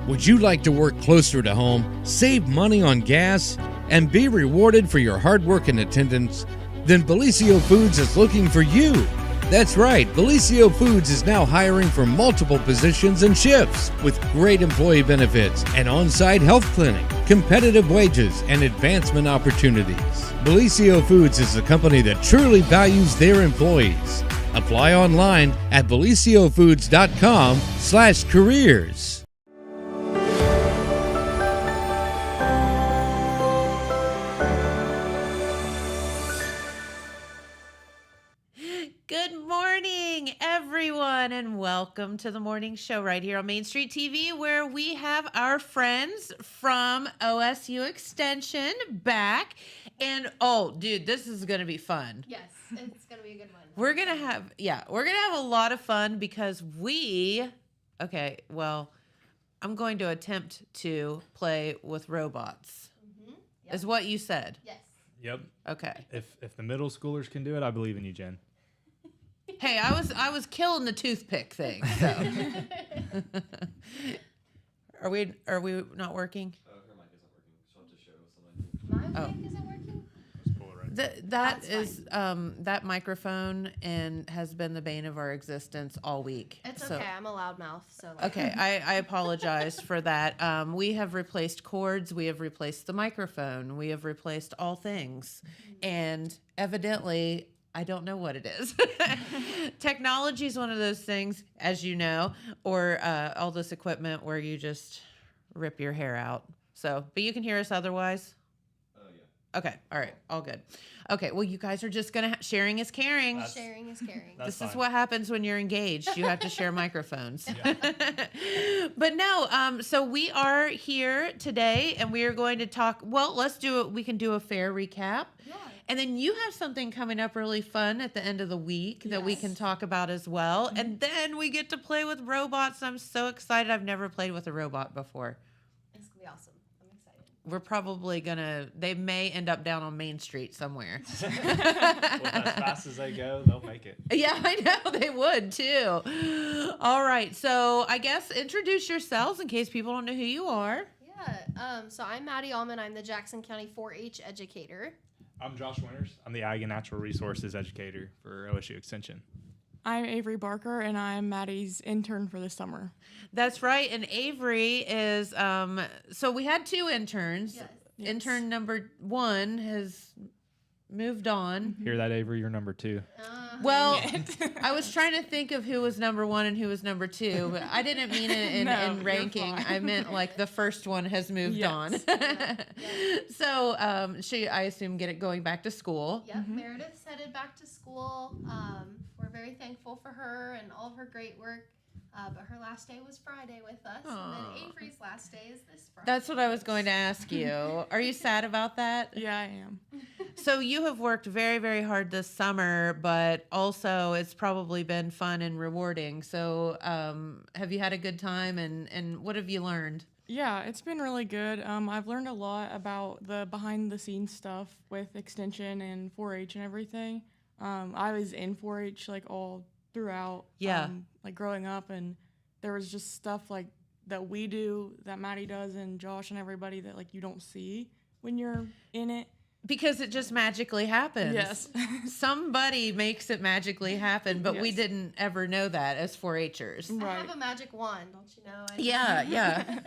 Would you like to work closer to home, save money on gas, and be rewarded for your hard work and attendance? Then Bellisio Foods is looking for you. That's right, Bellisio Foods is now hiring for multiple positions and shifts with great employee benefits, an on-site health clinic, competitive wages, and advancement opportunities. Bellisio Foods is a company that truly values their employees. Apply online at belisiofoods.com/careers. Good morning, everyone, and welcome to the morning show right here on Main Street TV, where we have our friends from OSU Extension back. And oh, dude, this is going to be fun. Yes, it's going to be a good one. We're going to have a lot of fun because I'm going to attempt to play with robots. Mm-hmm. Yep. Is what you said. Yes. Yep. Okay. If the middle schoolers can do it, I believe in you, Jen. Hey, I was killing the toothpick thing. So. Are we not working? Her mic isn't working. She'll have to show something. My mic isn't working? Just pull it right. That That's is that microphone and has been the bane of our existence all week. It's okay. I'm a loudmouth, so. Okay, I apologize for that. We have replaced cords. We have replaced the microphone. We have replaced all things, and evidently, I don't know what it is. Technology is one of those things, as you know, or all this equipment where you just rip your hair out. So, but you can hear us otherwise. Yeah. Okay. All right. All good. Okay. Well, you guys are just going to sharing is caring. Sharing is caring. This fine. is what happens when you're engaged. You have to share microphones. But no, so we are here today and we are going to talk. Well, let's do it. We can do a fair recap. Yeah. And then you have something coming up really fun at the end of the week that we can talk about as well. And then we get to play with robots. I'm so excited. I've never played with a robot before. It's going to be awesome. I'm excited. We're probably they may end up down on Main Street somewhere. Well, as fast as they go, they'll make it. Yeah, I know they would too. All right. So I guess introduce yourselves in case people don't know who you are. Yeah. So I'm Maddie, Allman. I'm the Jackson County 4-H educator. I'm Josh Winters. I'm the Ag and Natural Resources educator for OSU Extension. I'm Avery Barker, and I'm Maddie's intern for the summer. That's right. And Avery is, so we had two interns. Yes. Intern number 1 has moved on. Hear that, Avery? You're number 2. Well, I was trying to think of who was number 1 and who was number 2, but I didn't mean it in No, you're ranking. fine. I meant like the first one has moved on. So I assume going back to school. Yep. Meredith's headed back to school. We're very thankful for her and all of her great work. But her last day was Friday with us. Aww. And then Avery's last day is this Friday. That's what I was going to ask you. Are you sad about that? Yeah, I am. So you have worked very, very hard this summer, but also it's probably been fun and rewarding. So have you had a good time and what have you learned? Yeah, it's been really good. I've learned a lot about the behind-the-scenes stuff with Extension and 4-H and everything. I was in 4-H like all throughout, like growing up, and there was just stuff like that we do, that Maddie does, and Josh and everybody that like you don't see when you're in it. Because it just magically happens. Yes. Somebody makes it magically happen, but we Yes. didn't ever know that as 4-Hers. I Right. have a magic wand, don't you know? Yeah.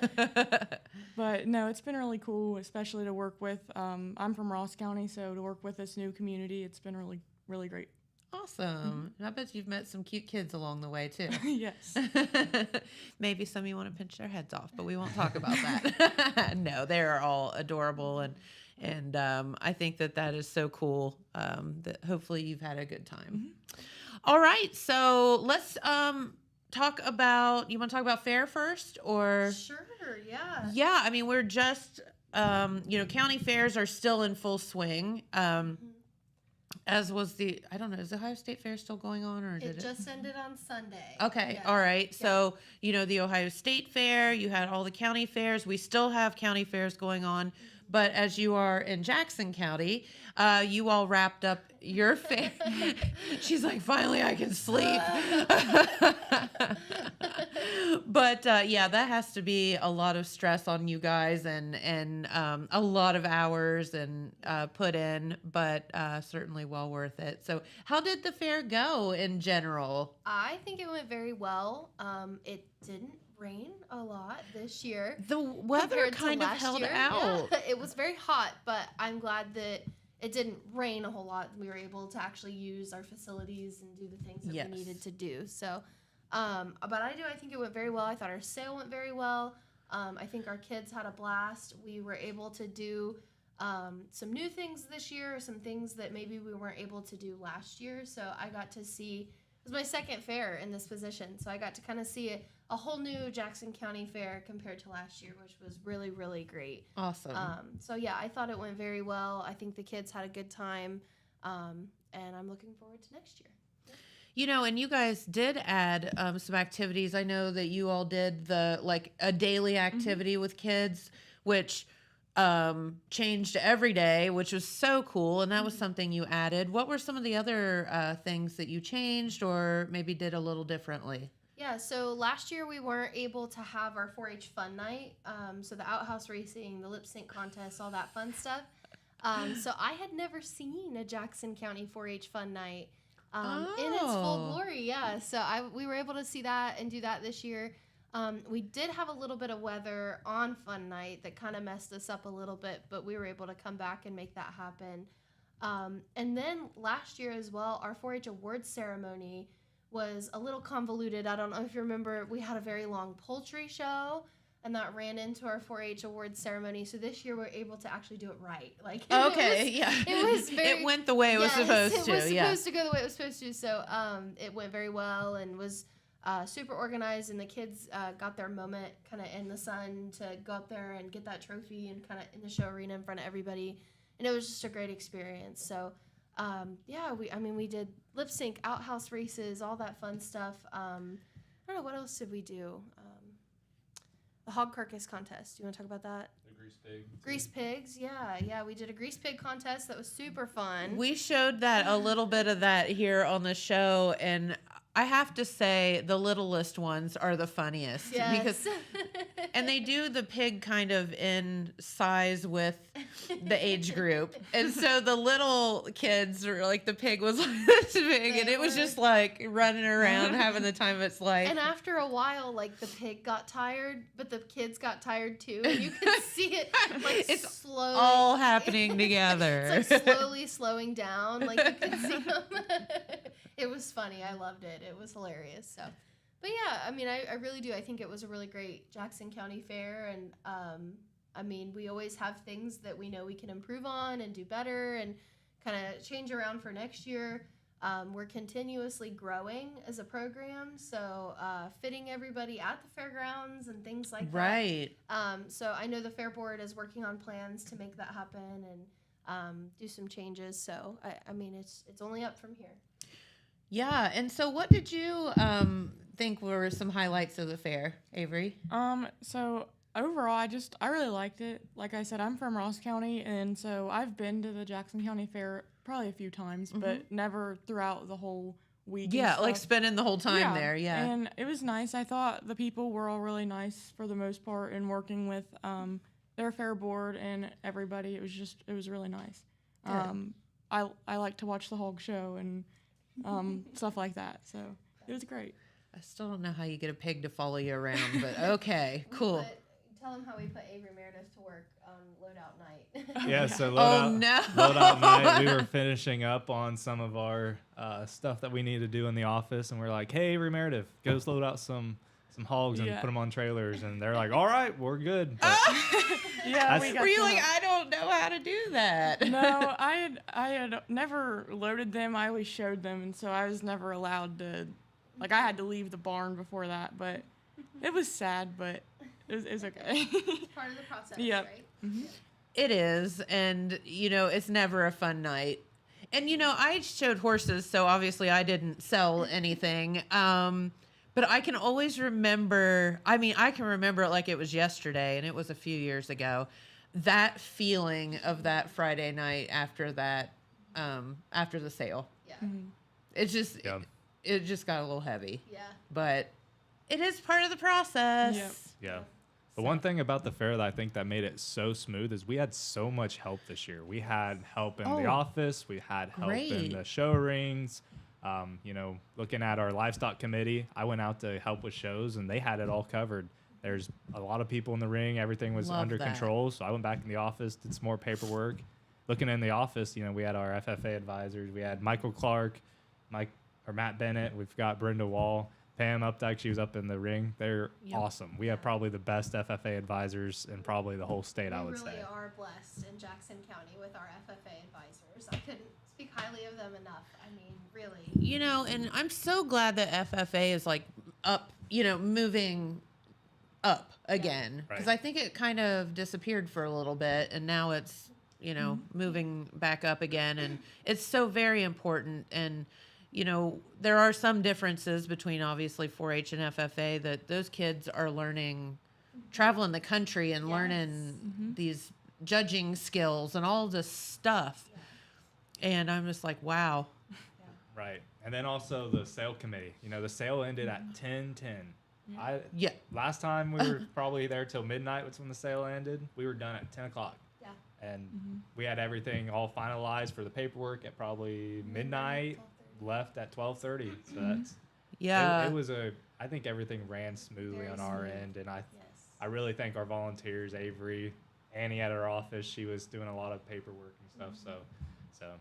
But no, it's been really cool, especially to work with. I'm from Ross County, so to work with this new community, it's been really, really great. Awesome. And I bet you've met some cute kids along the way, too. Yes. Maybe some of you want to pinch their heads off, but we won't talk about that. No, they're all adorable, and I think that is so cool. That hopefully you've had a good time. All right, so let's talk about. You want to talk about fair first, or? Sure, yeah. Yeah, I mean we're just county fairs are still in full swing. As was I don't know, is the Ohio State Fair still going on, or did It just ended on Sunday. Okay, Yeah. all right. So, the Ohio State Fair, you had all the county fairs. We still have county fairs going on, But as you are in Jackson County, you all wrapped up your fair. She's like, finally, I can sleep. But yeah, that has to be a lot of stress on you guys and a lot of hours and put in, but certainly well worth it. So how did the fair go in general? I think it went very well. It didn't rain a lot this year. The weather compared to kind of last held year. out. Yeah, it was very hot, but I'm glad that it didn't rain a whole lot. We were able to actually use our facilities and do the things that Yes. we needed to do. So, but I think it went very well. I thought our sale went very well. I think our kids had a blast. We were able to do some new things this year, some things that maybe we weren't able to do last year. So I got to see, it was my second fair in this position. So I got to kind of see a whole new Jackson County fair compared to last year, which was really, really great. Awesome. So yeah, I thought it went very well. I think the kids had a good time. And I'm looking forward to next year. You know, and you guys did add some activities. I know that you all did a daily activity with kids, which changed every day, which was so cool. And that was something you added. What were some of the other things that you changed or maybe did a little differently? Yeah, so last year we weren't able to have our 4-H fun night. So the outhouse racing, the lip sync contest, all that fun stuff. So I had never seen a Jackson County 4-H fun night in its full glory. Yeah, so we were able to see that and do that this year. We did have a little bit of weather on fun night that kind of messed us up a little bit, but we were able to come back and make that happen. And then last year as well, our 4-H awards ceremony was a little convoluted. I don't know if you remember, we had a very long poultry show, and that ran into our 4-H awards ceremony. So this year we're able to actually do it right. Like it was very. It went the way it was supposed to. It was supposed to go the way it was supposed to. So it went very well and was super organized. And the kids got their moment, kind of in the sun, to go up there and get that trophy and kind of in the show arena in front of everybody. And it was just a great experience. So. We did lip sync, outhouse races, all that fun stuff. I don't know, what else did we do? The hog carcass contest. Do you want to talk about that? The grease pig. Grease pigs, yeah. We did a grease pig contest that was super fun. We showed that a little bit of that here on the show, and I have to say the littlest ones are the funniest. Yes. Because and they do the pig kind of in size with the age group. And so the little kids are like, the pig was like this big, and it was just like running around having the time of its life. And after a while, like, the pig got tired, but the kids got tired too. And you could see it like it's slowly all happening together. It's like slowly slowing down. Like, you could see them. It was funny. I loved it. It was hilarious. So, but yeah, I really do. I think it was a really great Jackson County fair. And we always have things that we know we can improve on and do better and kind of change around for next year. We're continuously growing as a program. So, fitting everybody at the fairgrounds and things like that. Right. So I know the fair board is working on plans to make that happen and do some changes. So, it's only up from here. Yeah, and so what did you think were some highlights of the fair, Avery? So overall, I really liked it. Like I said, I'm from Ross County, and so I've been to the Jackson County Fair probably a few times, but never throughout the whole week. Yeah, like spending the whole time there, yeah. And it was nice. I thought the people were all really nice for the most part, and working with their fair board and everybody, it was really nice. I like to watch the hog show and stuff like that. So it was great. I still don't know how you get a pig to follow you around, but okay, cool. Tell them how we put Avery Meredith to work on loadout night. Yeah, so no. loadout night, we were finishing up on some of our stuff that we need to do in the office, and we're like, hey, Avery Meredith, go load out some hogs and put them on trailers. And they're like, all right, we're good. But Yeah, were you like, I don't know how to do that? No, I had never loaded them. I always showed them, and so I was never allowed to. Like, I had to leave the barn before that, but it was sad, but it was okay. It's part of the process, Yep. right? Mm-hmm. It is, and, it's never a fun night. And, I showed horses, so obviously I didn't sell anything. But I can always remember, I can remember it like it was yesterday, and it was a few years ago. that feeling of that Friday night after that, after the sale. Yeah. It just, Yeah. it just got a little heavy, Yeah. but it is part of the process. Yep. Yeah. The one thing about the fair that I think that made it so smooth is we had so much help this year. We had help in the office. We had help in great. the show rings. You know, looking at our livestock committee, I went out to help with shows, and they had it all covered. There's a lot of people in the ring. Everything was Love under that. control. So I went back in the office, did some more paperwork. Looking in the office, you know, we had our FFA advisors. We had Michael Clark, Matt Bennett. We've got Brenda Wall. Pam Updike, she was up in the ring. They're awesome. We have probably the best FFA advisors in probably the whole state, I would say. We really are blessed in Jackson County with our FFA advisors. I couldn't speak highly of them enough. I mean, really. You know, and I'm so glad that FFA is like up, you know, moving up again. Because Right. I think it kind of disappeared for a little bit, and now it's, you know, moving back up again. And it's so very important. And, you know, there are some differences between obviously 4-H and FFA that those kids are learning, traveling the country and learning these judging skills and all this stuff. And I'm just like, wow. Right. And then also the sale committee. You know, the sale ended at 10:10. Yeah. Last time we were probably there till midnight was when the sale ended. We were done at 10 o'clock. Yeah. And we had everything all finalized for the paperwork at probably midnight, left at 12:30. So that's Yeah. it was I think everything ran smoothly Very on our smooth. end, and Yes. I really thank our volunteers, Avery, Annie at our office. She was doing a lot of paperwork and stuff. So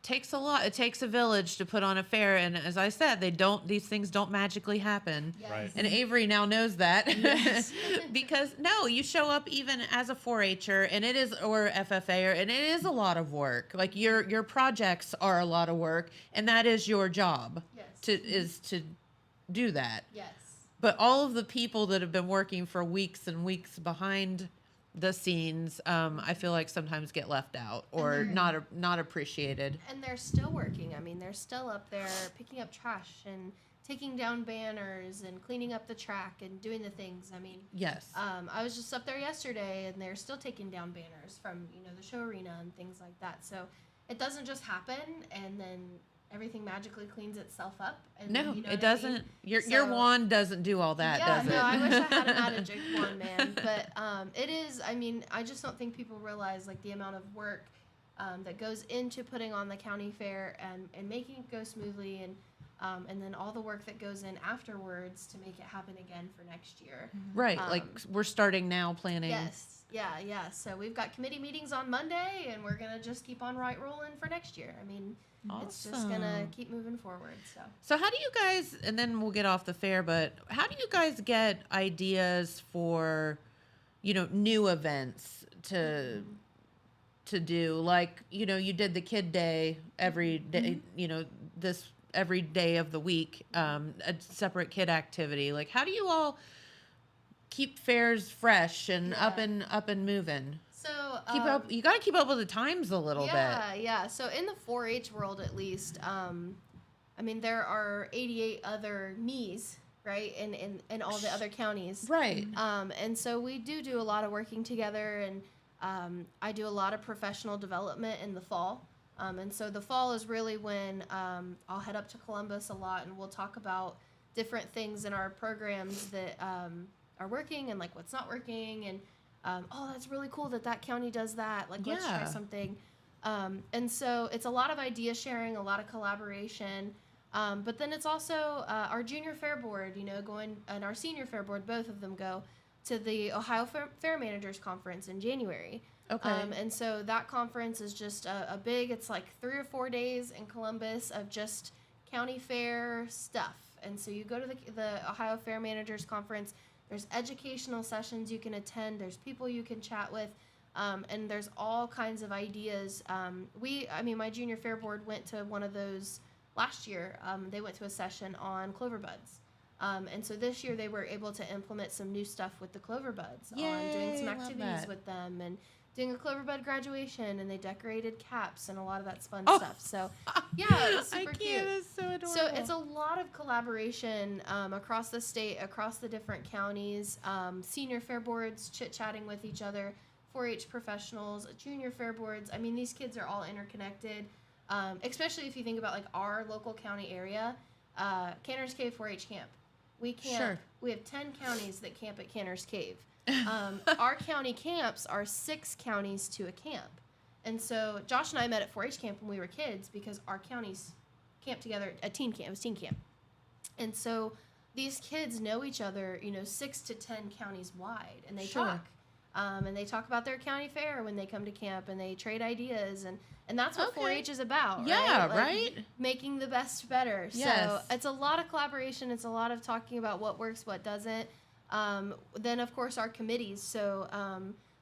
Takes a lot. It takes a village to put on a fair, and as I said, these things don't magically happen. Yes. Right. And Avery now knows that. Yes. Because no, you show up even as a 4-H'er and it is, or FFA'er, and it is a lot of work. Like your projects are a lot of work, and that is your job Yes. to do that. Yes. But all of the people that have been working for weeks and weeks behind the scenes, I feel like sometimes get left out or not appreciated. And they're still working. I mean, they're still up there picking up trash and taking down banners and cleaning up the track and doing the things. I mean, Yes. I was just up there yesterday, and they're still taking down banners from, you know, the show arena and things like that. So it doesn't just happen, and then everything magically cleans itself up. And, No, you know it what I doesn't. mean? Your So- wand doesn't do all that, yeah, does it? no, I wish I had a magic wand, man. But it is. I mean, I just don't think people realize like the amount of work that goes into putting on the county fair and making it go smoothly, and then all the work that goes in afterwards to make it happen again for next year. Right. Like we're starting now planning. Yes. Yeah. So we've got committee meetings on Monday, and we're gonna just keep on rolling for next year. I mean, it's just gonna Awesome. keep moving forward. So. So how do you guys, and then we'll get off the fair, but how do you guys get ideas for, you know, new events to do? Like, you know, you did the kid day every day, you know, this every day of the week, a separate kid activity. Like, how do you all keep fairs fresh and up and moving? So Keep up. You got to keep up with the times a little bit. Yeah. So in the 4-H world, at least, I mean, there are 88 other me's, right, in all the other counties. Right. And so we do a lot of working together, and I do a lot of professional development in the fall. And so the fall is really when I'll head up to Columbus a lot, and we'll talk about different things in our programs that are working and like what's not working, and oh, that's really cool that county does that. Like, let's try Yeah. something. And so it's a lot of idea sharing, a lot of collaboration. But then it's also our junior fair board, you know, and our senior fair board, both of them go to the Ohio Fair Managers Conference in January. Okay. And so that conference is just a big, it's like 3 or 4 days in Columbus of just county fair stuff. And so you go to the Ohio Fair Managers Conference. There's educational sessions you can attend. There's people you can chat with. And there's all kinds of ideas. My junior fair board went to one of those last year. They went to a session on clover buds. And so this year they were able to implement some new stuff with the clover buds on doing some Yay, love activities that. with them and doing a Cloverbud graduation, and they decorated caps and a lot of that fun Oh. stuff. So, yeah, it was super cute. It's so adorable. So it's a lot of collaboration across the state, across the different counties, senior fair boards chit-chatting with each other, 4-H professionals, junior fair boards. I mean, these kids are all interconnected, especially if you think about like our local county area. Cantor's Cave 4-H camp. We camp. Sure. We have 10 counties that camp at Cantor's Cave. Our county camps are 6 counties to a camp. And so Josh and I met at 4-H camp when we were kids because our counties camped together at teen camp. It was teen camp. And so these kids know each other, 6 to 10 counties wide, and they Sure. talk. And they talk about their county fair when they come to camp, and they trade ideas, and that's what Okay. 4-H is about. Yeah, Like, right? making the best better. Yes. So it's a lot of collaboration. It's a lot of talking about what works, what doesn't. Then, of course, our committees. So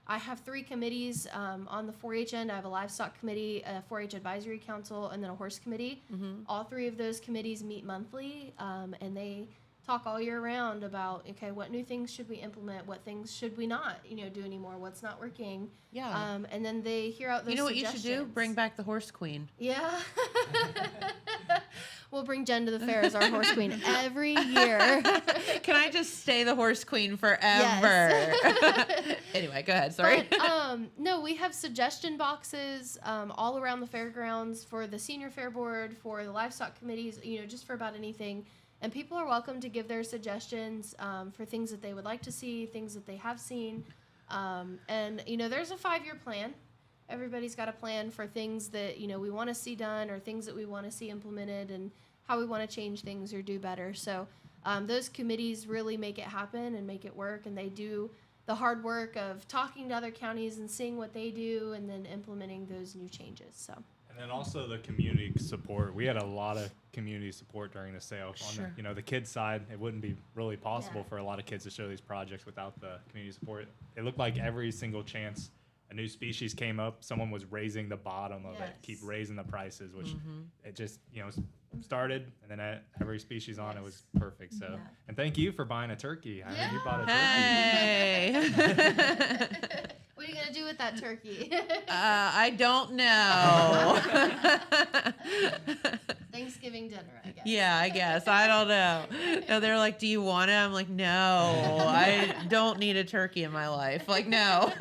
I have 3 committees on the 4-H end. I have a livestock committee, a 4-H advisory council, and then a horse committee. Mm-hmm. All 3 of those committees meet monthly, and they talk all year round about, okay, what new things should we implement? What things should we not, do anymore? What's not working? Yeah. And then they hear out those You know what you should do? suggestions. Bring back the horse queen. Yeah. We'll bring Jen to the fair as our horse queen every year. Can I just stay the horse queen forever? Yes. Anyway, go ahead. Sorry. But, no, we have suggestion boxes all around the fairgrounds for the senior fair board, for the livestock committees, just for about anything. And people are welcome to give their suggestions for things that they would like to see, things that they have seen. And there's a 5-year plan. Everybody's got a plan for things that, we want to see done or things that we want to see implemented and how we want to change things or do better. So those committees really make it happen and make it work. And they do the hard work of talking to other counties and seeing what they do and then implementing those new changes. So. And then also the community support. We had a lot of community support during the sale. Sure. On the kids side, it wouldn't be really possible Yeah. for a lot of kids to show these projects without the community support. It looked like every single chance a new species came up, someone was raising the bottom of it, keep Yes. raising the prices, which Mm-hmm. it just, started, and then at every species on it was perfect. So, Yeah. and thank you for buying a turkey. I mean, you Yeah. bought a turkey. Hey. What are you going to do with that turkey? I don't know. Thanksgiving dinner, I guess. Yeah, I guess. I don't know. No, they're like, do you want it? I'm like, no, I don't need a turkey in my life. Like, no.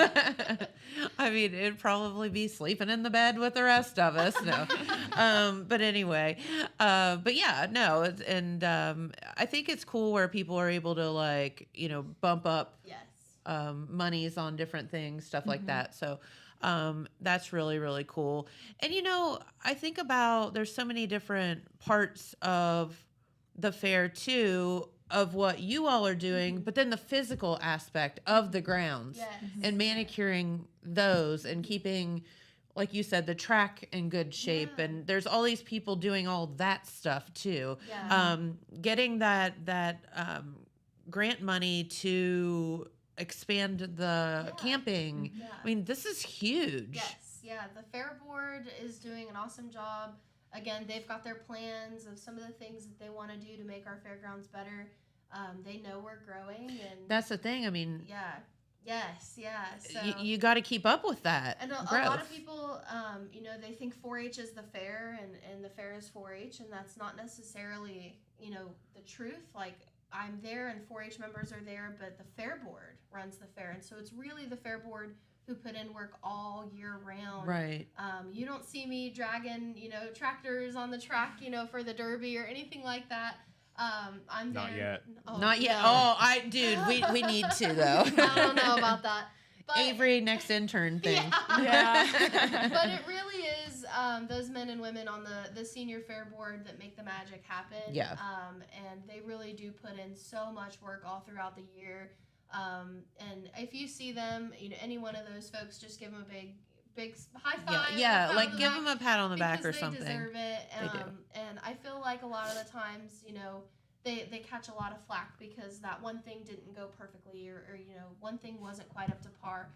I mean, it'd probably be sleeping in the bed with the rest of us. No. But anyway, but yeah, no. And I think it's cool where people are able to bump up Yes. monies on different things, stuff like that. So that's really, really cool. And, I think about there's so many different parts of the fair, too, of what you all are doing, but then the physical aspect of the grounds Yes. and manicuring those and keeping, like you said, the track in good shape. Yeah. And there's all these people doing all that stuff, too. Yeah. Getting that grant money to expand the camping. Yeah. I mean, this is huge. Yes. Yeah. The fair board is doing an awesome job. Again, they've got their plans of some of the things that they want to do to make our fairgrounds better. They know we're growing, and That's the thing. I mean, yeah. Yes. Yeah. So. you got to keep up with that. And a growth. lot of people, they think 4-H is the fair and the fair is 4-H, and that's not necessarily, the truth. Like, I'm there and 4-H members are there, but the fair board runs the fair. And so it's really the fair board who put in work all year round. Right. You don't see me dragging, tractors on the track, for the derby or anything like that. I'm there. Not yet. Oh, Not yet. no. Oh, dude, we need to, though. I don't know about that. But Avery, next intern thing. Yeah. but it really is those men and women on the senior fair board that make the magic happen. Yeah. And they really do put in so much work all throughout the year. And if you see them, any one of those folks, just give them a big high five. Yeah, pat on like the give back them a pat on the back or because something. They deserve it. They do. And I feel like a lot of the times, they catch a lot of flack because that one thing didn't go perfectly or one thing wasn't quite up to par.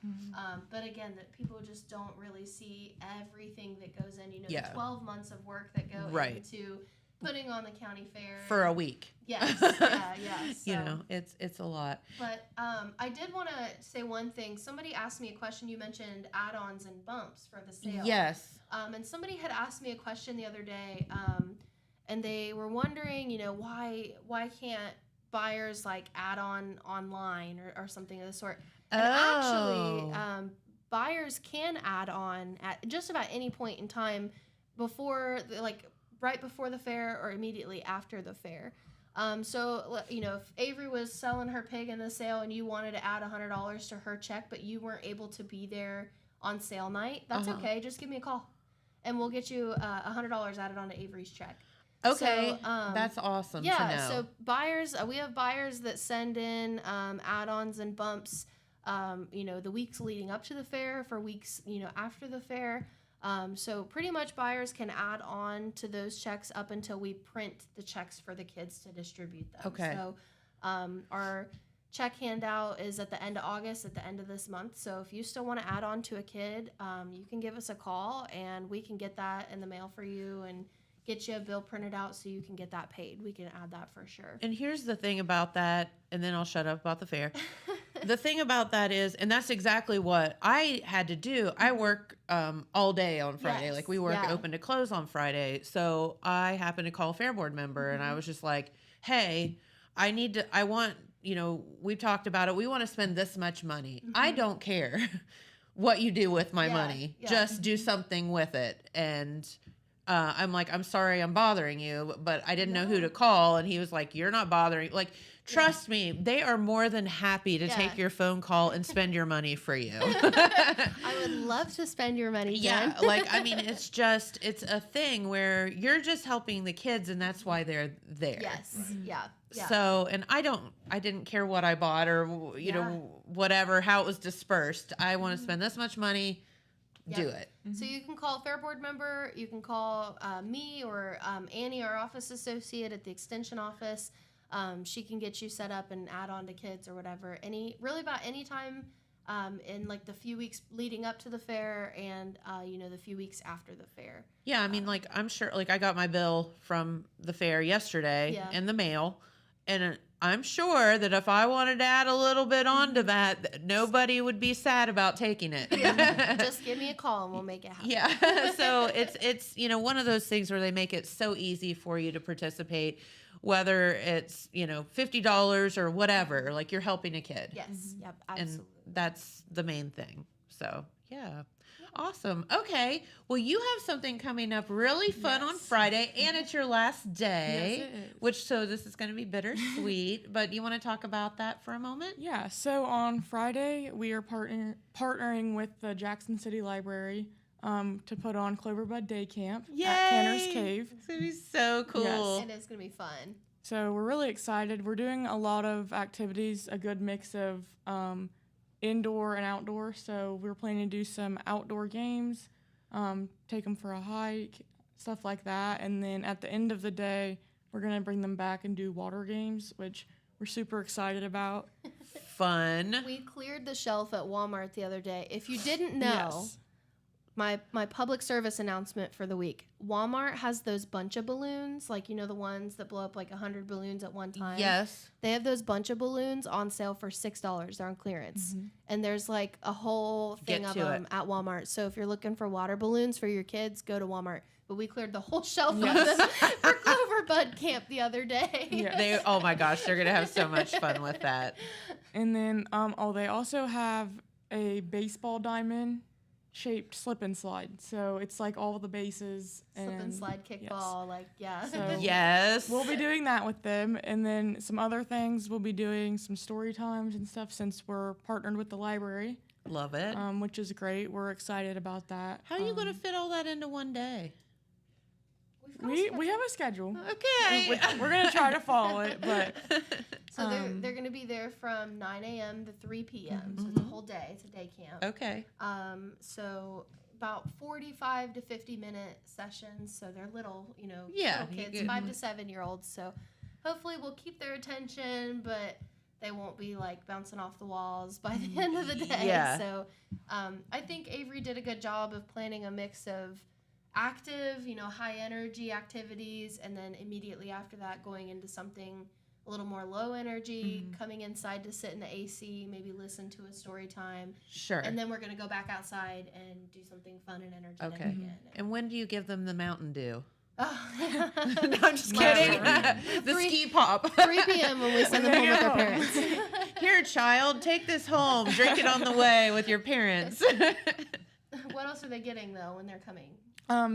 But again, that people just don't really see everything that goes in, Yeah. the 12 months of work that go Right. into putting on the county fair for a week. Yes, yeah. So. You know, it's a lot. But I did want to say one thing. Somebody asked me a question. You mentioned add-ons and bumps for the sale. Yes. And somebody had asked me a question the other day, and they were wondering, you know, why can't buyers like add on online or something of the sort. And actually, buyers can add on at just about any point in time before, like right before the fair or immediately after the fair. So, you know, if Avery was selling her pig in the sale and you wanted to add $100 to her check, but you weren't able to be there on sale night, that's okay. Just give me a call and we'll get you $100 added onto Avery's check. Okay, so, that's awesome to yeah, know. so buyers, we have buyers that send in add-ons and bumps, you know, the weeks leading up to the fair, for weeks, you know, after the fair. So pretty much buyers can add on to those checks up until we print the checks for the kids to distribute them. Okay. So our check handout is at the end of August, at the end of this month. So if you still want to add on to a kid, you can give us a call and we can get that in the mail for you and get you a bill printed out so you can get that paid. We can add that for sure. And here's the thing about that, and then I'll shut up about the fair. The thing about that is, and that's exactly what I had to do. I work all day on Friday. Yes, Like we work open to close on Friday. So I happened to call a fair board member and I was just like, hey, I want, you know, we've talked about it. We want to spend this much money. I don't care what you do with my money. Just do something with it. And I'm like, I'm sorry I'm bothering you, but I didn't know who to call. And he was like, you're not bothering. Like, trust me, they are more than happy to take your phone call and spend your money for you. I would love to spend your money, Jen. Yeah, like, I mean, it's a thing where you're just helping the kids and that's why they're there. Yes, yeah. So, and I didn't care what I bought or, you know, whatever, how it was dispersed. I want to spend this much money. Do it. So you can call a fair board member, you can call me or Annie, our office associate at the extension office. She can get you set up and add on to kids or whatever. Really about any time in like the few weeks leading up to the fair and you know, the few weeks after the fair. Yeah, I mean, like, I'm sure, like, I got my bill from the fair yesterday in the mail, and I'm sure that if I wanted to add a little bit onto that, nobody would be sad about taking it. Just give me a call and we'll make it happen. Yeah. So it's you know, one of those things where they make it so easy for you to participate, whether it's, you know, $50 or whatever, like you're helping a kid. Yes. Yep. Absolutely. And that's the main thing. So, yeah. Awesome. Okay. Well, you have something coming up really fun on Friday, and it's your last day. Yes, it is. So this is going to be bittersweet. But you want to talk about that for a moment? Yeah. So on Friday, we are partnering with the Jackson City Library to put on Cloverbud Day Camp at Tanner's Cave. It's going to be so cool. Yes. It is going to be fun. So we're really excited. We're doing a lot of activities, a good mix of indoor and outdoor. So we're planning to do some outdoor games, take them for a hike, stuff like that. And then at the end of the day, we're going to bring them back and do water games, which we're super excited about. Fun. We cleared the shelf at Walmart the other day. If you didn't know, my public service announcement for the week, Walmart has those bunch of balloons, like, you know, the ones that blow up like 100 balloons at one time. Yes. They have those bunch of balloons on sale for $6. They're on clearance. And there's like a whole thing of them at Walmart. So if you're looking for water balloons for your kids, go to Walmart. But we cleared the whole shelf of them for Cloverbud Camp the other day. Yeah. Oh my gosh, they're going to have so much fun with that. And then they also have a baseball diamond shaped slip and slide. So it's like all the bases. Slip and slide kickball, So Yes. we'll be doing that with them. And then some other things, we'll be doing some story times and stuff since we're partnered with the library. Love it. Which is great. We're excited about that. How are you going to fit all that into one day? We have a schedule. Okay. We're going to try to follow it, but So they're going to be there from 9 a.m. to 3 p.m. So it's a whole day. It's a day camp. Okay. So about 45 to 50-minute sessions. So they're little, you know, Yeah, little kids, 5 to 7-year-olds. So hopefully we'll keep their attention, but they won't be like bouncing off the walls by the end of the day. Yeah. So I think Avery did a good job of planning a mix of active, high energy activities, and then immediately after that going into something a little more low energy, coming inside to sit in the AC, maybe listen to a story time. Sure. And then we're going to go back outside and do something fun and energetic Okay. again. And when do you give them the Mountain Dew? Oh. No, I'm just kidding. The ski pop. 3 p.m. when we send them home with their parents. Here, child, take this home. Drink it on the way with your parents. What else are they getting, though, when they're coming?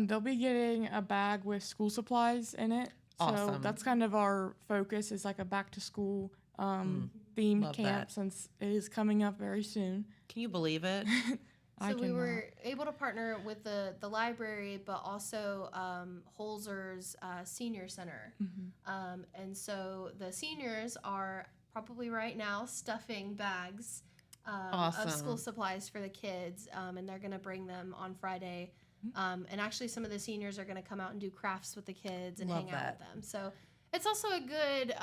They'll be getting a bag with school supplies in it. So Awesome. that's kind of our focus, is like a back to school themed Love camp, that. since it is coming up very soon. Can you believe it? I So we cannot. were able to partner with the library, but also Holzer's Senior Center. And so the seniors are probably right now stuffing bags Awesome. of school supplies for the kids, and they're going to bring them on Friday. And actually some of the seniors are going to come out and do crafts with the kids and Love hang out that. with them. So it's also a good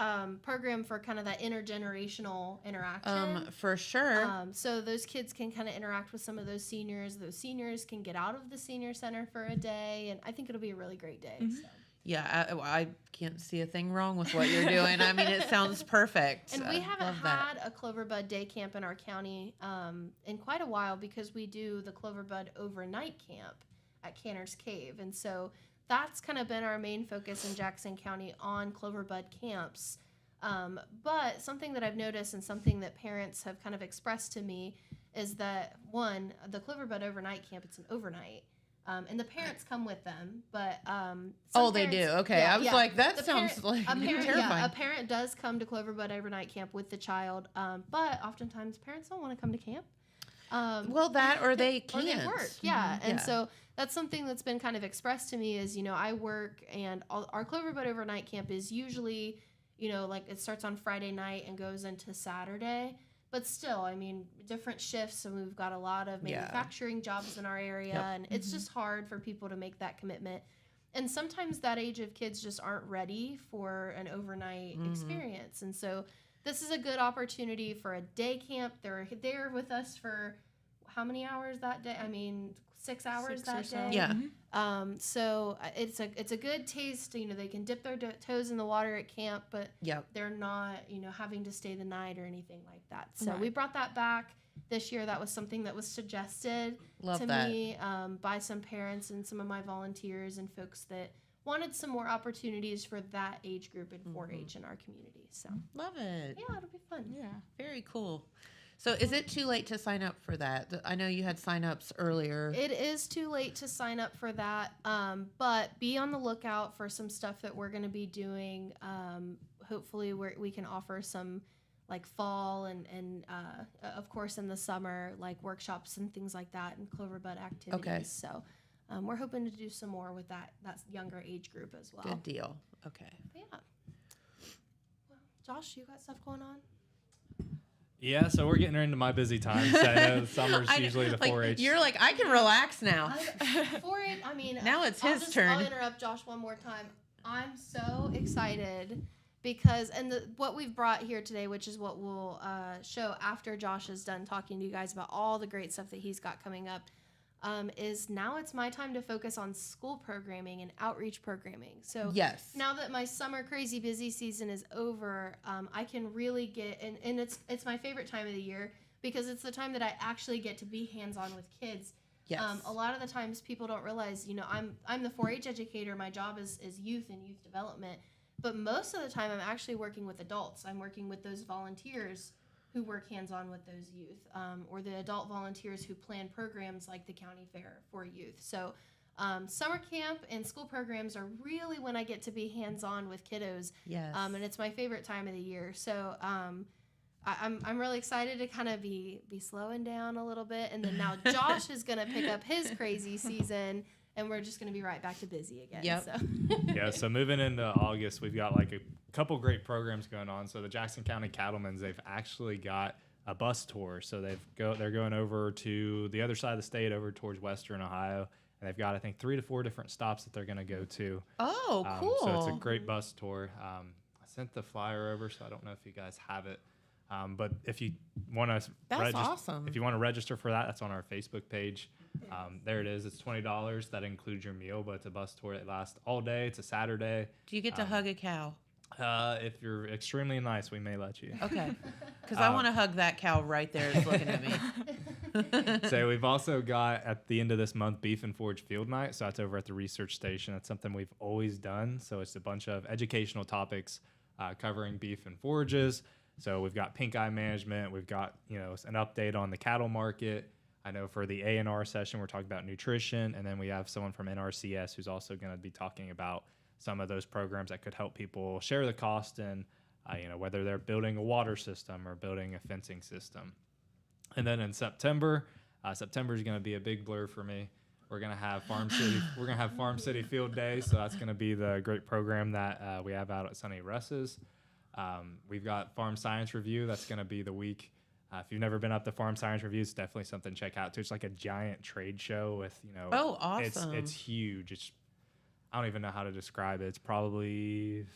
program for kind of that intergenerational interaction. For sure. So those kids can kind of interact with some of those seniors. Those seniors can get out of the senior center for a day, and I think it'll be a really great day. So. Yeah, I can't see a thing wrong with what you're doing. I mean, it sounds perfect. And we haven't Love that. had a Cloverbud day camp in our county in quite a while, because we do the Cloverbud overnight camp at Canner's Cave. And so that's kind of been our main focus in Jackson County on Cloverbud camps. But something that I've noticed, and something that parents have kind of expressed to me, is that, one, the Cloverbud overnight camp, it's an overnight. And the parents come with them, but some They do. parents- Okay, I was like, that The sounds like a parent, terrifying. a parent does come to Cloverbud overnight camp with the child, but oftentimes parents don't want to come to camp. Well, that or they Or can't. they work, yeah. And Yeah. so that's something that's been kind of expressed to me is, I work, and our Cloverbud overnight camp is usually, like it starts on Friday night and goes into Saturday. But still, I mean, different shifts, and we've got a lot of Yeah. manufacturing jobs in our area, Yep. and it's just hard for people to make that commitment. And sometimes that age of kids just aren't ready for an overnight experience. And so this is a good opportunity for a day camp. They're there with us for how many hours that day? I mean, 6 hours 6 or that so. day. Yeah. So it's a good taste. They can dip their toes in the water at camp, but Yep. they're not, having to stay the night or anything like that. So Right. we brought that back this year. That was something that was suggested Love to that. me by some parents and some of my volunteers and folks that wanted some more opportunities for that age group in 4-H in our community. So Love it. yeah, it'll be fun. Yeah. Very cool. So is it too late to sign up for that? I know you had sign-ups earlier. It is too late to sign up for that, but be on the lookout for some stuff that we're going to be doing. Hopefully we can offer some like fall and of course in the summer, like workshops and things like that, and Cloverbud activities. Okay. So we're hoping to do some more with that younger age group as well. Good deal. Okay. But yeah. Well, Josh, you got stuff going on? Yeah, so we're getting into my busy time. So I know summer's usually the like, 4-H. You're like, I can relax now. 4-H, I mean, Now it's I'll his turn. I'll interrupt Josh one more time. I'm so excited because, what we've brought here today, which is what we'll show after Josh is done talking to you guys about all the great stuff that he's got coming up, is now it's my time to focus on school programming and outreach programming. So Yes. now that my summer crazy busy season is over, I can really get, and it's my favorite time of the year because it's the time that I actually get to be hands-on with kids. Yes. A lot of the times people don't realize, I'm the 4-H educator. My job is youth and youth development. But most of the time I'm actually working with adults. I'm working with those volunteers who work hands-on with those youth, or the adult volunteers who plan programs like the county fair for youth. So summer camp and school programs are really when I get to be hands-on with kiddos. Yes. And it's my favorite time of the year. So I'm really excited to kind of be slowing down a little bit. And then now Josh is going to pick up his crazy season, and we're just going to be right back to busy again. Yep. So. Yeah, so moving into August, we've got like a couple great programs going on. So the Jackson County Cattlemen's, they've actually got a bus tour. So they're going over to the other side of the state, over towards Western Ohio, and they've got, I think, 3 to 4 different stops that they're going to go to. Oh, cool. So it's a great bus tour. I sent the flyer over, so I don't know if you guys have it. But if you want to That's awesome. If you want to register for that, that's on our Facebook page. There it is. It's $20. That includes your meal, but it's a bus tour that lasts all day. It's a Saturday. Do you get to hug a cow? If you're extremely nice, we may let you. Okay. Because I want to hug that cow right there that's looking at me. So we've also got, at the end of this month, Beef and Forage Field Night. So that's over at the research station. That's something we've always done. So it's a bunch of educational topics covering beef and forages. So we've got pink eye management. We've got, an update on the cattle market. I know for the A&R session, we're talking about nutrition. And then we have someone from NRCS who's also going to be talking about some of those programs that could help people share the cost and, whether they're building a water system or building a fencing system. And then in September is going to be a big blur for me. We're going to have Farm City Field Day. So that's going to be the great program that we have out at Sunny Russ's. We've got Farm Science Review. That's going to be the week. If you've never been up to Farm Science Review, it's definitely something to check out too. It's like a giant trade show with, Oh, awesome. It's huge. I don't even know how to describe it. It's probably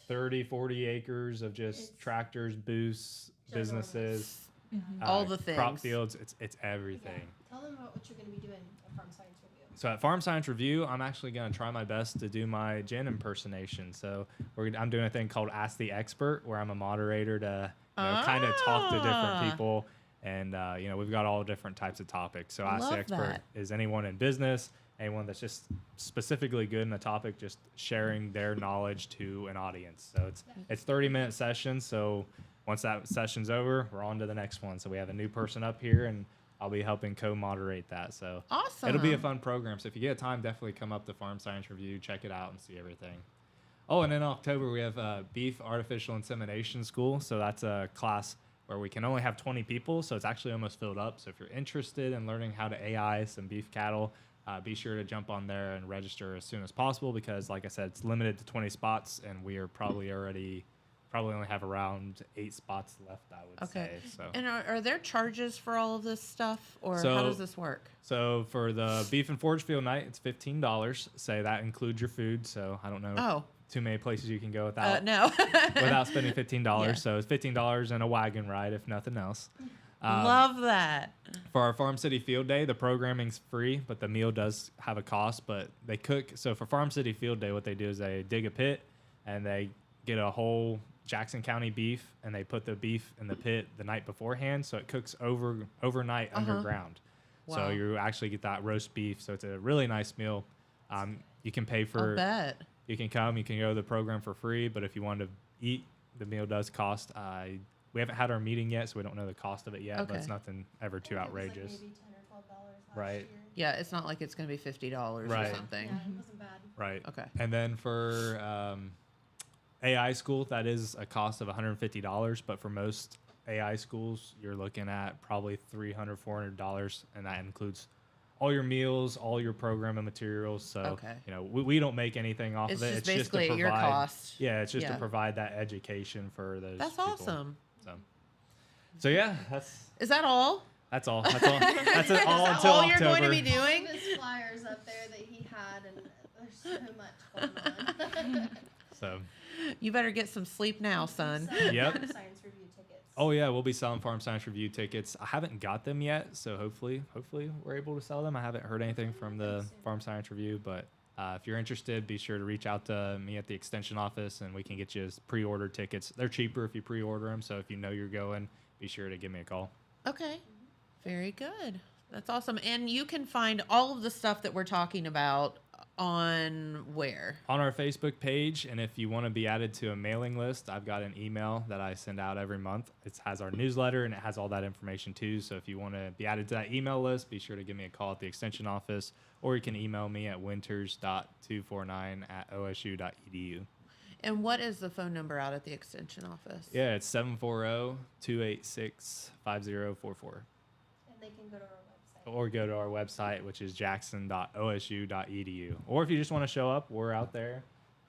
30, 40 acres of just tractors, booths, businesses, all the things. Crop fields. It's everything. Yeah. Tell them about what you're going to be doing at Farm Science Review. So at Farm Science Review, I'm actually going to try my best to do my Jen impersonation. So I'm doing a thing called Ask the Expert, where I'm a moderator to kind of talk to different people. And, we've got all different types of topics. So Ask the Expert is anyone in business, anyone that's just specifically good in the topic, just sharing their knowledge to an audience. So it's 30-minute sessions. So once that session's over, we're on to the next one. So we have a new person up here, and I'll be helping co-moderate that. So awesome. It'll be a fun program. So if you get time, definitely come up to Farm Science Review, check it out, and see everything. Oh, and in October, we have Beef Artificial Insemination School. So that's a class where we can only have 20 people. So it's actually almost filled up. So if you're interested in learning how to AI some beef cattle, be sure to jump on there and register as soon as possible because, like I said, it's limited to 20 spots, and we are probably only have around 8 spots left, I would say. So. And are there charges for all of this stuff, or how does this work? So for the Beef and Forage Field Night, it's $15. Say that includes your food. So I don't know too many places you can go without without spending $15. Yeah. So it's $15 and a wagon ride, if nothing else. Love that. For our Farm City Field Day, the programming's free, but the meal does have a cost. But they cook. So for Farm City Field Day, what they do is they dig a pit and they get a whole Jackson County beef, and they put the beef in the pit the night beforehand, so it cooks overnight underground. Wow. So you actually get that roast beef. So it's a really nice meal. You can pay for. I'll bet. You can come. You can go to the program for free, but if you want to eat, the meal does cost. We haven't had our meeting yet, so we don't know the cost of it yet. But it's nothing ever too outrageous. Like maybe $10 or $12 right. Year. Yeah, it's not like it's going to be $50 or something. Yeah, it wasn't bad. Right. Okay. And then for AI school, that is a cost of $150, but for most AI schools, you're looking at probably $300, $400, and that includes all your meals, all your programming materials. So, we don't make anything off of it. It's just basically your cost. Yeah, it's just to provide that education for those That's people. Awesome. So yeah, Is that all? That's all. That's all. That's it. All until all October. You're going to be doing? There's flyers up there that he had, and there's so much going on. So you better get some sleep now, son. Yep. Science Review tickets. Oh yeah, we'll be selling Farm Science Review tickets. I haven't got them yet, so hopefully we're able to sell them. I haven't heard anything from the Farm Science Review, but if you're interested, be sure to reach out to me at the extension office, and we can get you pre-order tickets. They're cheaper if you pre-order them, so if you know you're going, be sure to give me a call. Okay. Very good. That's awesome. And you can find all of the stuff that we're talking about on where? On our Facebook page, and if you want to be added to a mailing list, I've got an email that I send out every month. It has our newsletter, and it has all that information too. So if you want to be added to that email list, be sure to give me a call at the extension office, or you can email me at winters.249@osu.edu. And what is the phone number out at the extension office? Yeah, it's 740-286-5044. And they can go to our website. Or go to our website, which is jackson.osu.edu. Or if you just want to show up, we're out there.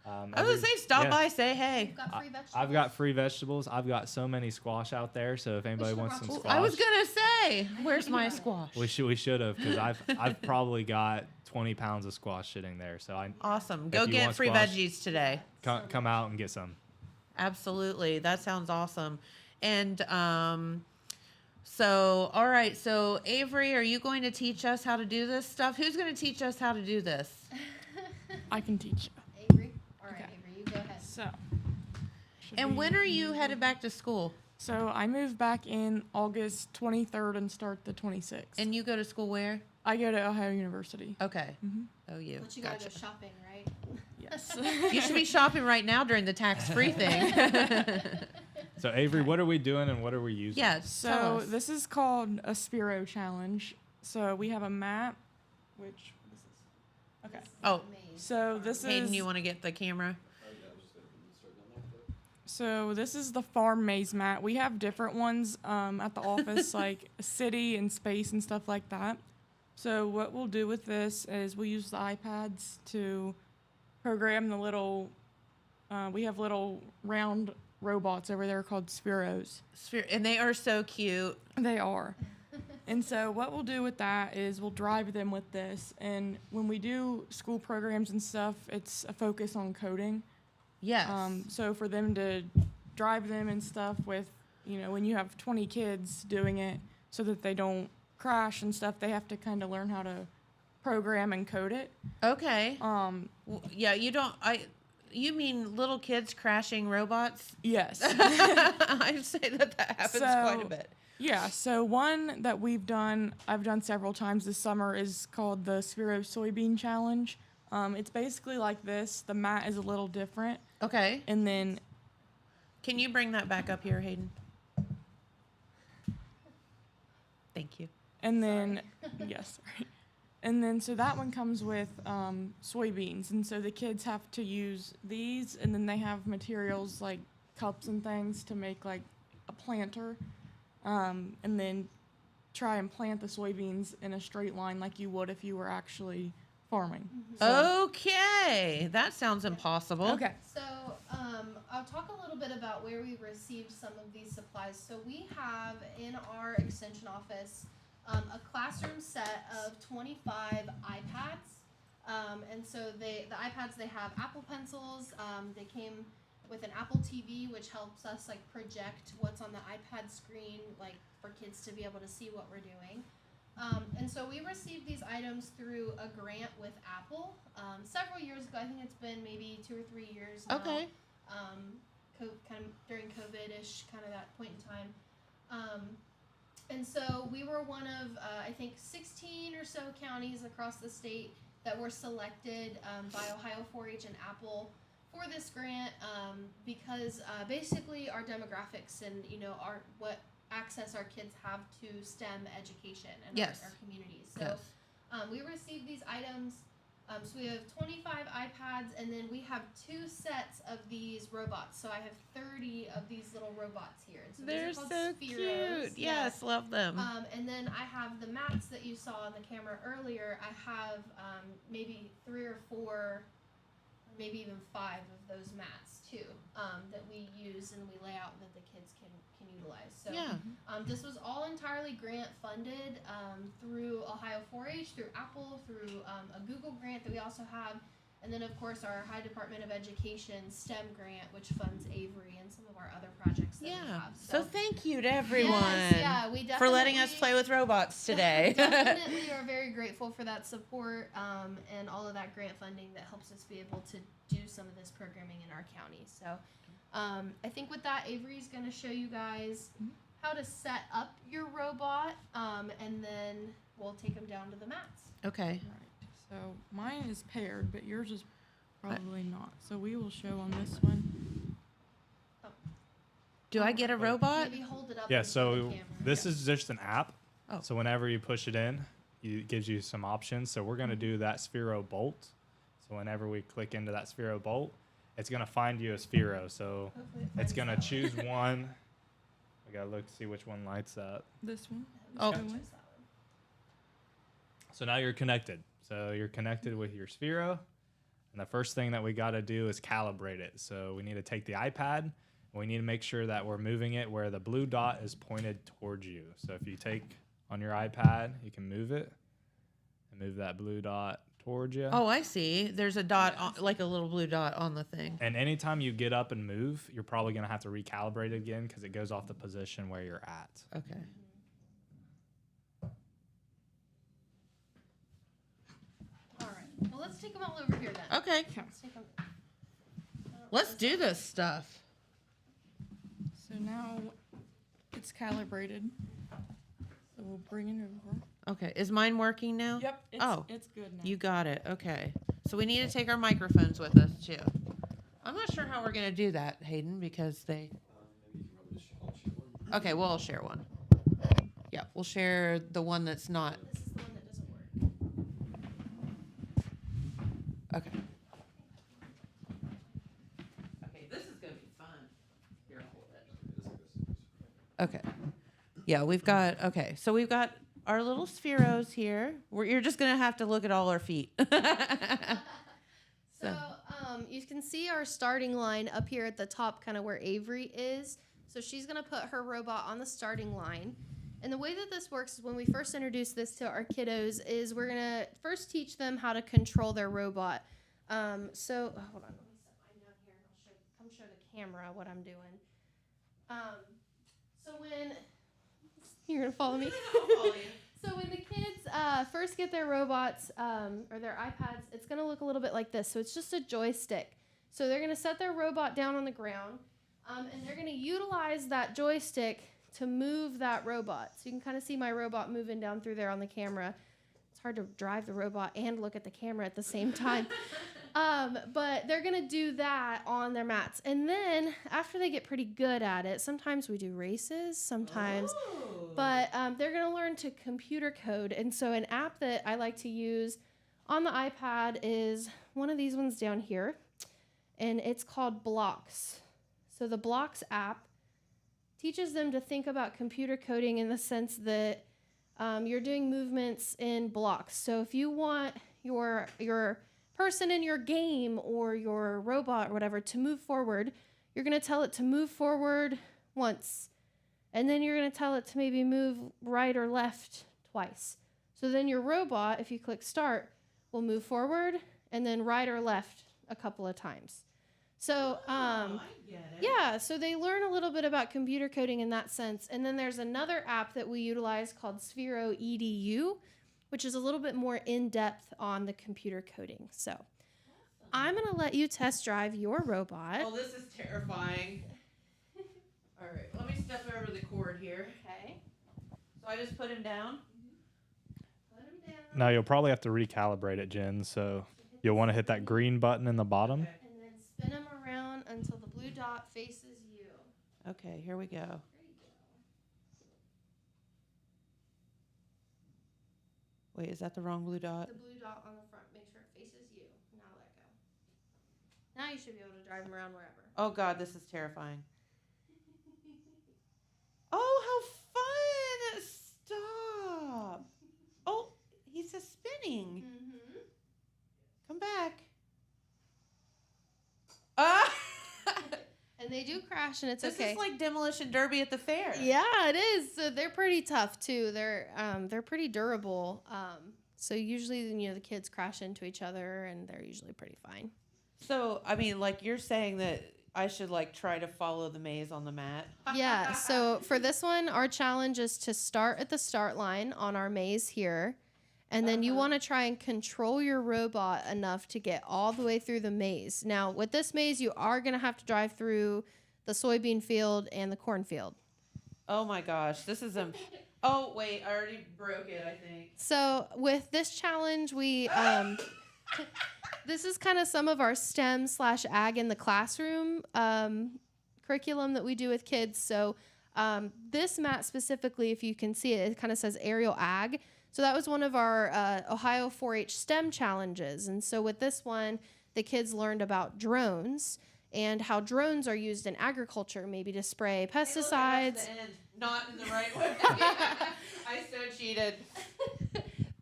I was going to say, stop by, say hey. You've got free vegetables. I've got free vegetables. I've got so many squash out there. So if anybody wants some squash. I was going to say, where's my squash? We should have, because I've probably got 20 pounds of squash sitting there. So awesome. Go get free veggies today. Come out and get some. Absolutely. That sounds awesome. And So, all right. So, Avery, are you going to teach us how to do this stuff? Who's going to teach us how to do this? I can teach you. Avery? All right, Okay. Avery, you go ahead. So. And when are you headed back to school? So I move back in August 23rd and start the 26th. And you go to school where? I go to Ohio University. Okay. Oh, you. But you gotta go shopping, right? Yes. You should be shopping right now during the tax-free thing. So Avery, what are we doing and what are we using? Yeah. tell So us. this is called a Spiro challenge. So we have a map, which this is. Okay. Oh, So this Hayden, is. you want to get the camera? So this is the farm maze mat. We have different ones at the office, like city and space and stuff like that. So what we'll do with this is we'll use the iPads to program the little. We have little round robots over there called Spiros. And they are so cute. They are. And so what we'll do with that is we'll drive them with this. And when we do school programs and stuff, it's a focus on coding. Yes. So for them to drive them and stuff with, when you have 20 kids doing it so that they don't crash and stuff, they have to kind of learn how to program and code it. Okay. Yeah, you don't. You mean little kids crashing robots? Yes. I'd say that happens quite a bit. Yeah, so one that I've done several times this summer is called the Sphero Soybean Challenge. It's basically like this. The mat is a little different. Okay. And then... Can you bring that back up here, Hayden? Thank you. And then... Yes, sorry. And then, so that one comes with soybeans. And so the kids have to use these, and then they have materials like cups and things to make like a planter. And then try and plant the soybeans in a straight line like you would if you were actually farming. So, Okay. That sounds impossible. okay. So I'll talk a little bit about where we received some of these supplies. So we have in our extension office a classroom set of 25 iPads. And so the iPads, they have Apple Pencils. They came with an Apple TV, which helps us like project what's on the iPad screen, like for kids to be able to see what we're doing. And so we received these items through a grant with Apple several years ago. I think it's been maybe 2 or 3 years now. Okay. Kind of during COVID-ish, kind of that point in time. And so we were one of, I think, 16 or so counties across the state that were selected by Ohio 4-H and Apple for this grant because basically our demographics and, what access our kids have to STEM education and Yes. our communities. So Yes. we received these items. So we have 25 iPads, and then we have 2 sets of these robots. So I have 30 of these little robots here. And so They're these are called so Spheros. cute. Yes, love them. And then I have the mats that you saw on the camera earlier. I have maybe 3 or 4, or maybe even 5 of those mats too that we use and we lay out that the kids can utilize. So Yeah. this was all entirely grant funded through Ohio 4-H, through Apple, through a Google grant that we also have, and then of course our High Department of Education STEM grant, which funds Avery and some of our other projects that we Yeah. have. So thank you to everyone Yes, we for letting us definitely- play with robots today. Definitely are very grateful for that support and all of that grant funding that helps us be able to do some of this programming in our county. So I think with that, Avery's going to show you guys how to set up your robot, and then we'll take them down to the mats. Okay. Right. So mine is paired, but yours is probably not. So we will show on this one. Do I get a robot? Maybe hold it up. Yeah, in front of so the camera. this is just an app. Oh. So whenever you push it in, it gives you some options. So we're going to do that Sphero bolt. So whenever we click into that Sphero bolt, it's going to find you a Sphero. So Hopefully it it's finds going to that choose one. We got to look, see which one lights up. This one. Oh. Choose that one. So now you're connected. So you're connected with your Sphero. And the first thing that we got to do is calibrate it. So we need to take the iPad and we need to make sure that we're moving it where the blue dot is pointed towards you. So if you take on your iPad, you can move it and move that blue dot towards you. Oh, I see. There's a dot, like a little blue dot on the thing. And anytime you get up and move, you're probably going to have to recalibrate it again because it goes off the position where you're at. Okay. let's take them all over here then. Okay. Let's take 'em- Let's do this stuff. So now it's calibrated. So we'll bring it over. Okay. Is mine working now? Yep. It's good now. You got it. Okay. So we need to take our microphones with us too. I'm not sure how we're gonna do that, Hayden, because they. Maybe you can probably I'll share one. Okay, we'll all share one. Yeah, we'll share the one that's not. This is the one that doesn't work. Okay. Okay, this is gonna be fun. Here, hold it. Okay. Yeah, we've got. Okay, so we've got our little spheros here. You're just gonna have to look at all our feet. So you can see our starting line up here at the top, kind of where Avery is. So she's going to put her robot on the starting line. And the way that this works is when we first introduce this to our kiddos is we're going to first teach them how to control their robot. Hold on. Let me set mine down here and I'll show the camera what I'm doing. So when... You're going to follow me? I'll follow you. So when the kids first get their robots or their iPads, it's going to look a little bit like this. So it's just a joystick. So they're going to set their robot down on the ground, and they're going to utilize that joystick to move that robot. So you can kind of see my robot moving down through there on the camera. It's hard to drive the robot and look at the camera at the same time. But they're going to do that on their mats. And then after they get pretty good at it, sometimes we do races, sometimes. But they're going to learn to computer code. And so an app that I like to use on the iPad is one of these ones down here. And it's called Blocks. So the Blocks app teaches them to think about computer coding in the sense that you're doing movements in blocks. So if you want your person in your game or your robot or whatever to move forward, you're going to tell it to move forward once. And then you're going to tell it to maybe move right or left twice. So then your robot, if you click start, will move forward and then right or left a couple of times. So, I get it. yeah, so they learn a little bit about computer coding in that sense. And then there's another app that we utilize called Sphero EDU, which is a little bit more in-depth on the computer coding. So I'm going to let you test drive your robot. Oh, this is terrifying. All right, let me step over the cord here. Okay. So I just put him down. Put him down. Now you'll probably have to recalibrate it, Jen. So you'll want to hit that green button in the bottom. Okay. And then spin him around until the blue dot faces you. Okay, here we go. There you go. Wait, is that the wrong blue dot? The blue dot on the front. Make sure it faces you. Now let go. Now you should be able to drive him around wherever. Oh God, this is terrifying. Oh, how fun! Stop. Oh, he's just spinning. Mm-hmm. Come back. Ah! And they do crash, and it's This okay. is like Demolition Derby at the fair. Yeah, it is. So they're pretty tough too. They're pretty durable. So usually, the kids crash into each other, and they're usually pretty fine. So, I mean, like you're saying that I should like try to follow the maze on the mat. Yeah. So for this one, our challenge is to start at the start line on our maze here. And then you want to try and control your robot enough to get all the way through the maze. Now, with this maze, you are going to have to drive through the soybean field and the cornfield. Oh my gosh, this is Oh wait, I already broke it, I think. So with this challenge, we this is kind of some of our STEM/ag in the classroom curriculum that we do with kids. So this mat specifically, if you can see it, it kind of says aerial ag. So that was one of our Ohio 4-H STEM challenges. And so with this one, the kids learned about drones and how drones are used in agriculture, maybe to spray pesticides. Not in the right way. I so cheated.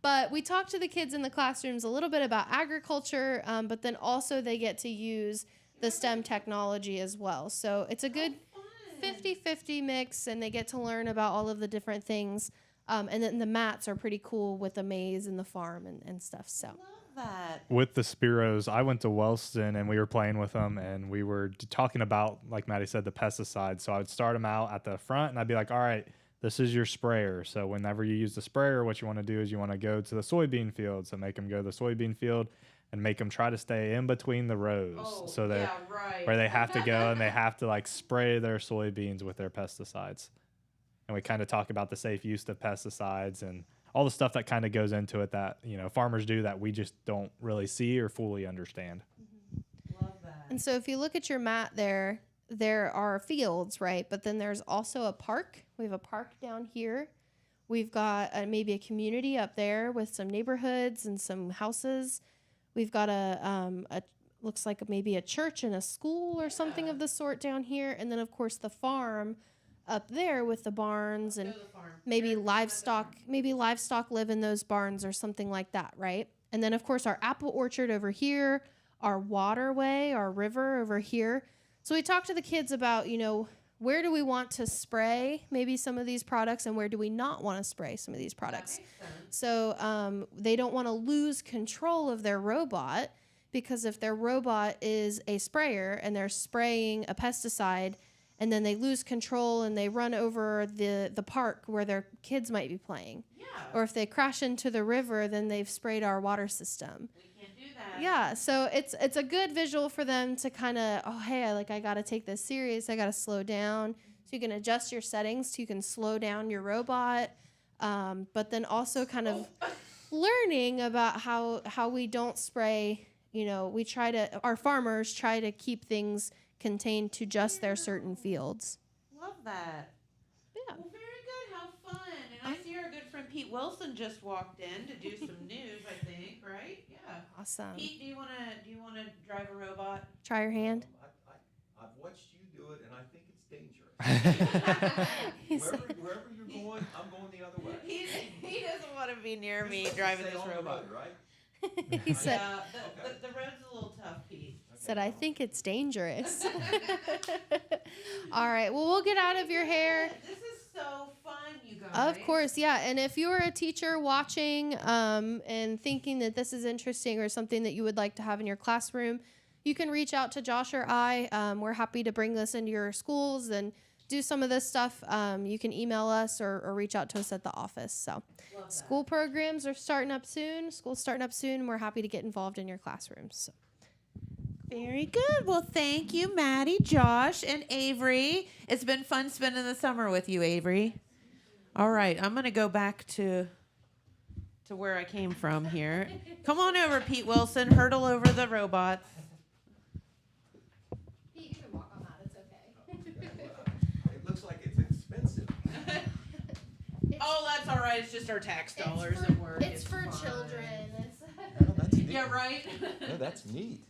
But we talked to the kids in the classrooms a little bit about agriculture, but then also they get to use the STEM technology as well. So it's a good 50-50 mix, and they get to learn about all of the different things. And then the mats are pretty cool with the maze and the farm and stuff. So Love that. With the Spiros, I went to Wellston and we were playing with them, and we were talking about, like Maddie said, the pesticides. So I would start them out at the front, and I'd be like, all right, this is your sprayer. So whenever you use the sprayer, what you want to do is you want to go to the soybean field. So make them go to the soybean field. and make them try to stay in between the rows, so that right. where they have to go and they have to like spray their soybeans with their pesticides. And we kind of talk about the safe use of pesticides and all the stuff that kind of goes into it that, farmers do that we just don't really see or fully understand. Love that. And so if you look at your mat there are fields, right? But then there's also a park. We have a park down here. We've got maybe a community up there with some neighborhoods and some houses. We've got a looks like maybe a church and a school or something of the sort down here. And then, of course, the farm up there with the barns and maybe livestock live in those barns or something like that, right? And then, of course, our apple orchard over here, our waterway, our river over here. So we talked to the kids about, where do we want to spray maybe some of these products and where do we not want to spray some of these products? So they don't want to lose control of their robot, because if their robot is a sprayer and they're spraying a pesticide and then they lose control and they run over the park where their kids might be playing. Yeah. Or if they crash into the river, then they've sprayed our water system. We can't do that. Yeah, so it's a good visual for them to kind of, I got to take this serious. I got to slow down. So you can adjust your settings so you can slow down your robot. But then also kind of learning about how we don't spray. Our farmers try to keep things contained to just their certain fields. Love that. Yeah. Well, very good. How fun. And I see our good friend Pete Wilson just walked in to do some news, I think, right? Yeah. Awesome. Pete, do you wanna drive a robot? Try your hand. I've watched you do it, and I think it's dangerous. Wherever you're going, I'm going the other way. He doesn't want to be near me driving this robot. Road, right? He said, the road's a little tough, Pete. said, I think it's dangerous. All right. Well, we'll get out of your hair. This is so fun, you guys. Of course, yeah. And if you're a teacher watching and thinking that this is interesting or something that you would like to have in your classroom, you can reach out to Josh or I. We're happy to bring this into your schools and do some of this stuff. You can email us or reach out to us at the office. So school programs are starting up soon. School's starting up soon. And we're happy to get involved in your classrooms. So. Very good. Well, thank you, Maddie, Josh, and Avery. It's been fun spending the summer with you, Avery. All right, I'm going to go back to where I came from here. Come on over, Pete Wilson. Hurdle over the robots. Pete, you can walk on that. It's okay. It looks like it's expensive. That's all right. It's just our tax dollars at work. It's for fine. children. Oh, that's neat. Yeah, right? No, that's neat.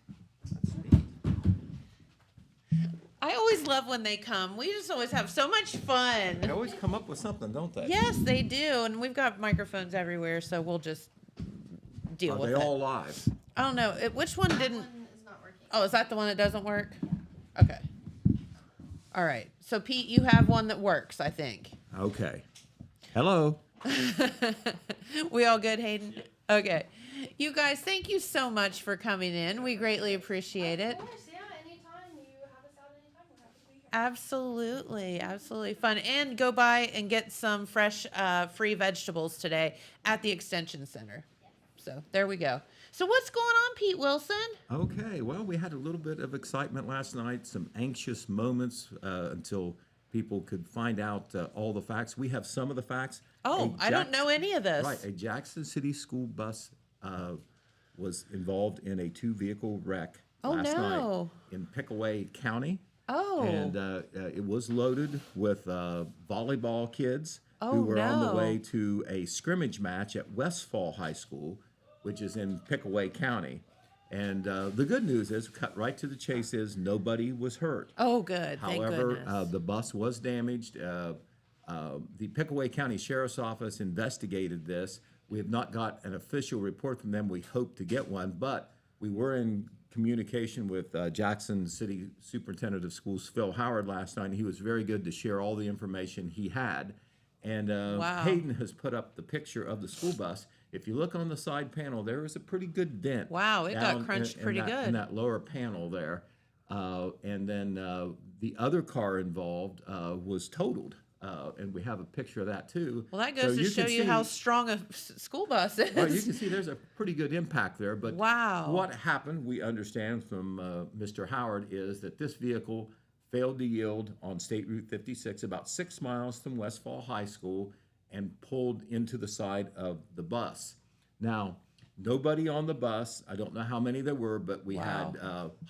I always love when they come. We just always have so much fun. They always come up with something, don't they? Yes, they do. And we've got microphones everywhere, so we'll just deal with it. Are they all live? I don't know. Which one didn't? One is not working. Oh, is that the one that doesn't work? Okay. All right. So, Pete, you have one that works, I think. Okay. Hello. We all good, Hayden? Okay. You guys, thank you so much for coming in. We greatly appreciate it. Of course, yeah. Anytime you have us out anytime, we're happy to be here. Absolutely. Absolutely fun. And go by and get some fresh, free vegetables today at the Extension Center. So there we go. So what's going on, Pete Wilson? Okay. Well, we had a little bit of excitement last night, some anxious moments until people could find out all the facts. We have some of the facts. Oh, I don't know any of this. Right. A Jackson City school bus was involved in a 2-vehicle wreck last night in Pickaway County. Oh. And it was loaded with volleyball kids who were on the way to a scrimmage match at Westfall High School, which is in Pickaway County. And the good news is, cut right to the chase, is nobody was hurt. Oh, good. Thank However, goodness. the bus was damaged. The Pickaway County Sheriff's Office investigated this. We have not got an official report from them. We hope to get one, but we were in communication with Jackson City Superintendent of Schools, Phil Howard, last night. And he was very good to share all the information he had. And Hayden has put up the picture of the school bus. If you look on the side panel, there is a pretty good dent. Wow, it got crunched pretty good. In that lower panel there. And then the other car involved was totaled. and we have a picture of that too. Well, that goes to show you how strong a school bus is. Well, you can see there's a pretty good impact there. But wow. What happened, we understand from Mr. Howard, is that this vehicle failed to yield on State Route 56 about 6 miles from Westfall High School and pulled into the side of the bus. Now, nobody on the bus, I don't know how many there were, but we had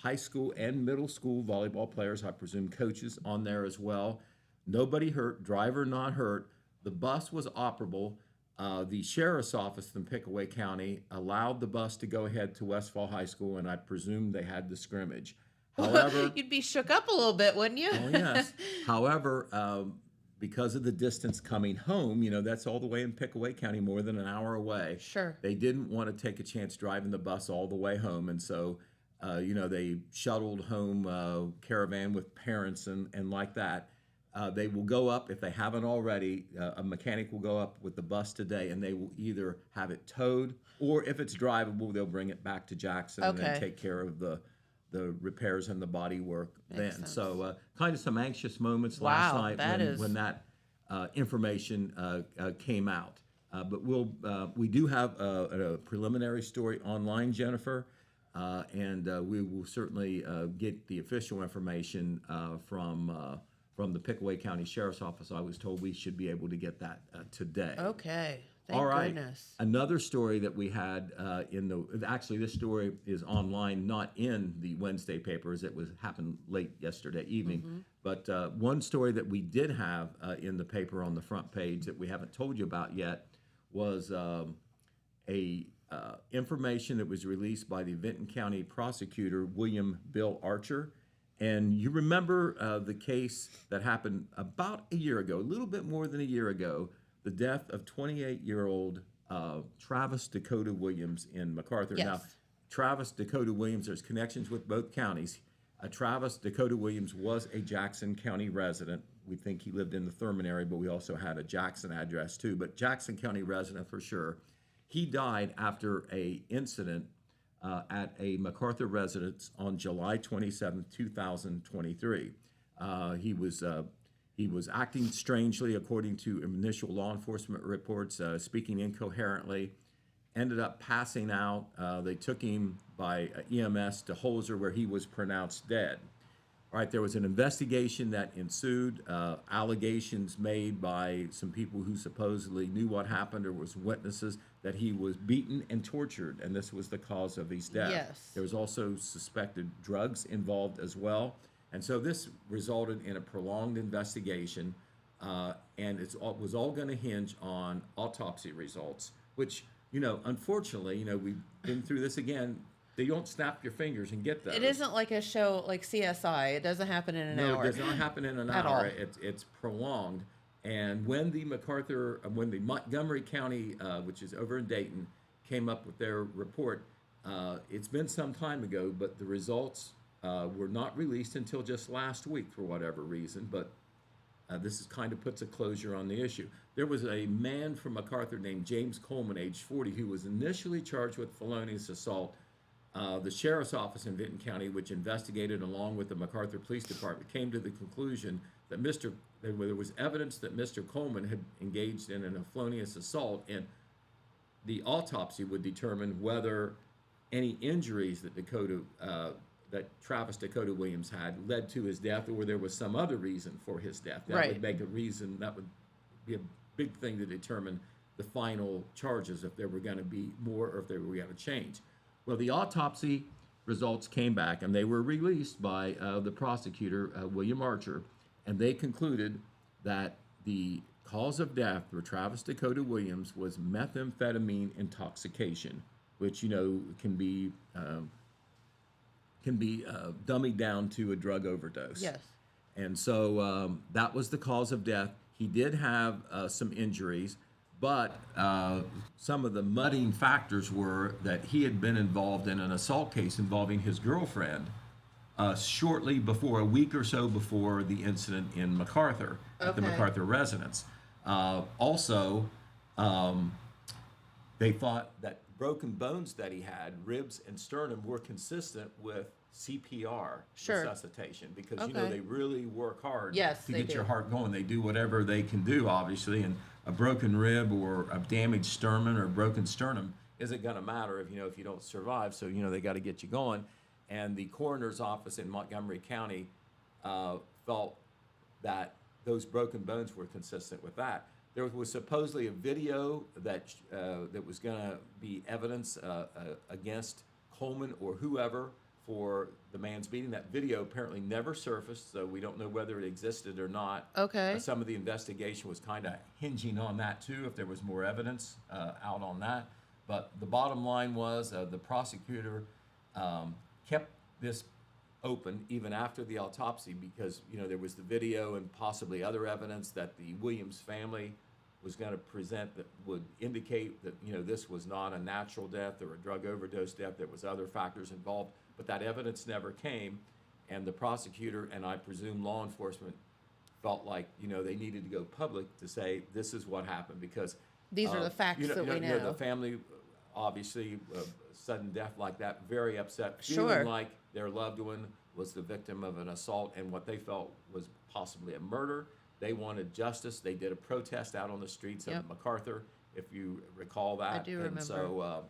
high school and middle school volleyball players, I presume coaches on there as well. Nobody hurt, driver not hurt. The bus was operable. The sheriff's office in Pickaway County allowed the bus to go ahead to Westfall High School, and I presume they had the scrimmage. However, you'd be shook up a little bit, wouldn't you? Oh, yes. However, because of the distance coming home, that's all the way in Pickaway County, more than an hour away. Sure. They didn't want to take a chance driving the bus all the way home, and so, they shuttled home caravan with parents and like that. They will go up, if they haven't already, a mechanic will go up with the bus today, and they will either have it towed, or if it's drivable, they'll bring it back to Jackson and then take care of the repairs and the body work then. Sense. So kind of some anxious moments last night when that information came out. But we do have a preliminary story online, Jennifer, and we will certainly get the official information from the Pickaway County Sheriff's Office. I was told we should be able to get that today. Okay. Thank All right. goodness. Another story that we had actually this story is online, not in the Wednesday papers. It happened late yesterday evening. But one story that we did have in the paper on the front page that we haven't told you about yet was information that was released by the Vinton County prosecutor, William Bill Archer. And you remember the case that happened about a year ago, a little bit more than a year ago, the death of 28-year-old Travis Dakota Williams in MacArthur. Yes. Now, Travis Dakota Williams, there's connections with both counties. Travis Dakota Williams was a Jackson County resident. We think he lived in the Thurman area, but we also had a Jackson address too. But Jackson County resident for sure. He died after an incident at a MacArthur residence on July 27, 2023. He was acting strangely, according to initial law enforcement reports, speaking incoherently, ended up passing out. They took him by EMS to Holzer, where he was pronounced dead. All right, there was an investigation that ensued, allegations made by some people who supposedly knew what happened or was witnesses that he was beaten and tortured, and this was the cause of his death. Yes. There was also suspected drugs involved as well. And so this resulted in a prolonged investigation, and it was all going to hinge on autopsy results, which, unfortunately, we've been through this again. They don't snap your fingers and get those. It isn't like a show like CSI. It doesn't happen in an hour. No, it does not happen in an At hour. all. It's prolonged. And when the Montgomery County, which is over in Dayton, came up with their report, it's been some time ago, but the results were not released until just last week for whatever reason. But this is kind of puts a closure on the issue. There was a man from MacArthur named James Coleman, age 40, who was initially charged with felonious assault. The sheriff's office in Vinton County, which investigated along with the MacArthur Police Department, came to the conclusion that there was evidence that Mr. Coleman had engaged in a felonious assault, and the autopsy would determine whether any injuries that Travis Dakota Williams had led to his death, or there was some other reason for his death. That would make that would be a big thing to determine the final charges, if there were going to be more or if they were going to change. Well, the autopsy results came back, and they were released by the prosecutor, William Archer, and they concluded that the cause of death for Travis Dakota Williams was methamphetamine intoxication, which can be dummied down to a drug overdose. Yes. And so that was the cause of death. He did have some injuries, but some of the mudding factors were that he had been involved in an assault case involving his girlfriend shortly before, a week or so before the incident in MacArthur, at the MacArthur residence. Also, they thought that broken bones that he had, ribs and sternum, were consistent with CPR Sure. resuscitation, because Okay. they really work hard Yes, to they get your do. heart going. They do whatever they can do, obviously, and a broken rib or a damaged sternum or a broken sternum isn't going to matter if you don't survive. So they got to get you going. And the coroner's office in Montgomery County felt that those broken bones were consistent with that. There was supposedly a video that was going to be evidence against Coleman or whoever for the man's beating. That video apparently never surfaced, so we don't know whether it existed or not. Okay. Some of the investigation was kind of hinging on that too, if there was more evidence out on that. But the bottom line was the prosecutor kept this open even after the autopsy, because there was the video and possibly other evidence that the Williams family was going to present that would indicate that this was not a natural death or a drug overdose death. There was other factors involved, but that evidence never came, and the prosecutor and I presume law enforcement felt like they needed to go public to say this is what happened, because These are the facts that we know. The family, obviously, sudden death like that, very upset, Sure. feeling like their loved one was the victim of an assault and what they felt was possibly a murder. They wanted justice. They did a protest out on the streets Yep. of MacArthur, if you recall that. I do remember. And so,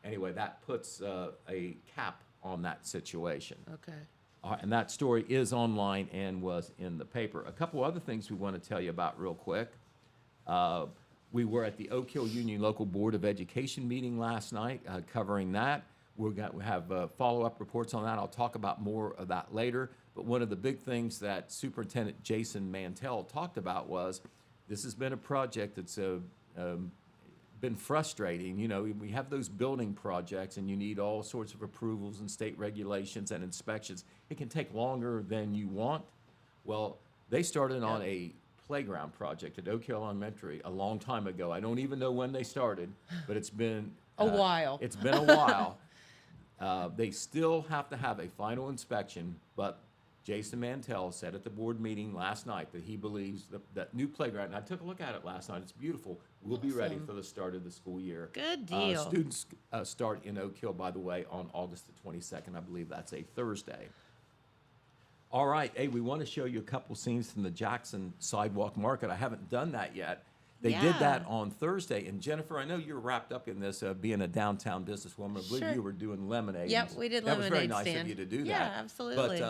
anyway, that puts a cap on that situation. Okay. And that story is online and was in the paper. A couple other things we want to tell you about real quick. We were at the Oak Hill Union Local Board of Education meeting last night, covering that. We have follow-up reports on that. I'll talk about more of that later. But one of the big things that Superintendent Jason Mantell talked about was this has been a project that's been frustrating. We have those building projects, and you need all sorts of approvals and state regulations and inspections. It can take longer than you want. Well, they started on a playground project at Oak Hill Elementary a long time ago. I don't even know when they started, but it's been A while. It's been a while. They still have to have a final inspection, but Jason Mantell said at the board meeting last night that he believes that new playground, and I took a look at it last night, it's beautiful, will be ready Awesome. for the start of the school year. Good deal. Students start in Oak Hill, by the way, on August the 22nd. I believe that's a Thursday. All right, hey, we want to show you a couple scenes from the Jackson Sidewalk Market. I haven't done that yet. They did that on Thursday. And Jennifer, I know you're wrapped up in this, being a downtown businesswoman. I believe Sure. you were doing lemonade. Yep, we did That was very lemonade nice stand. of you to do Yeah, that. absolutely.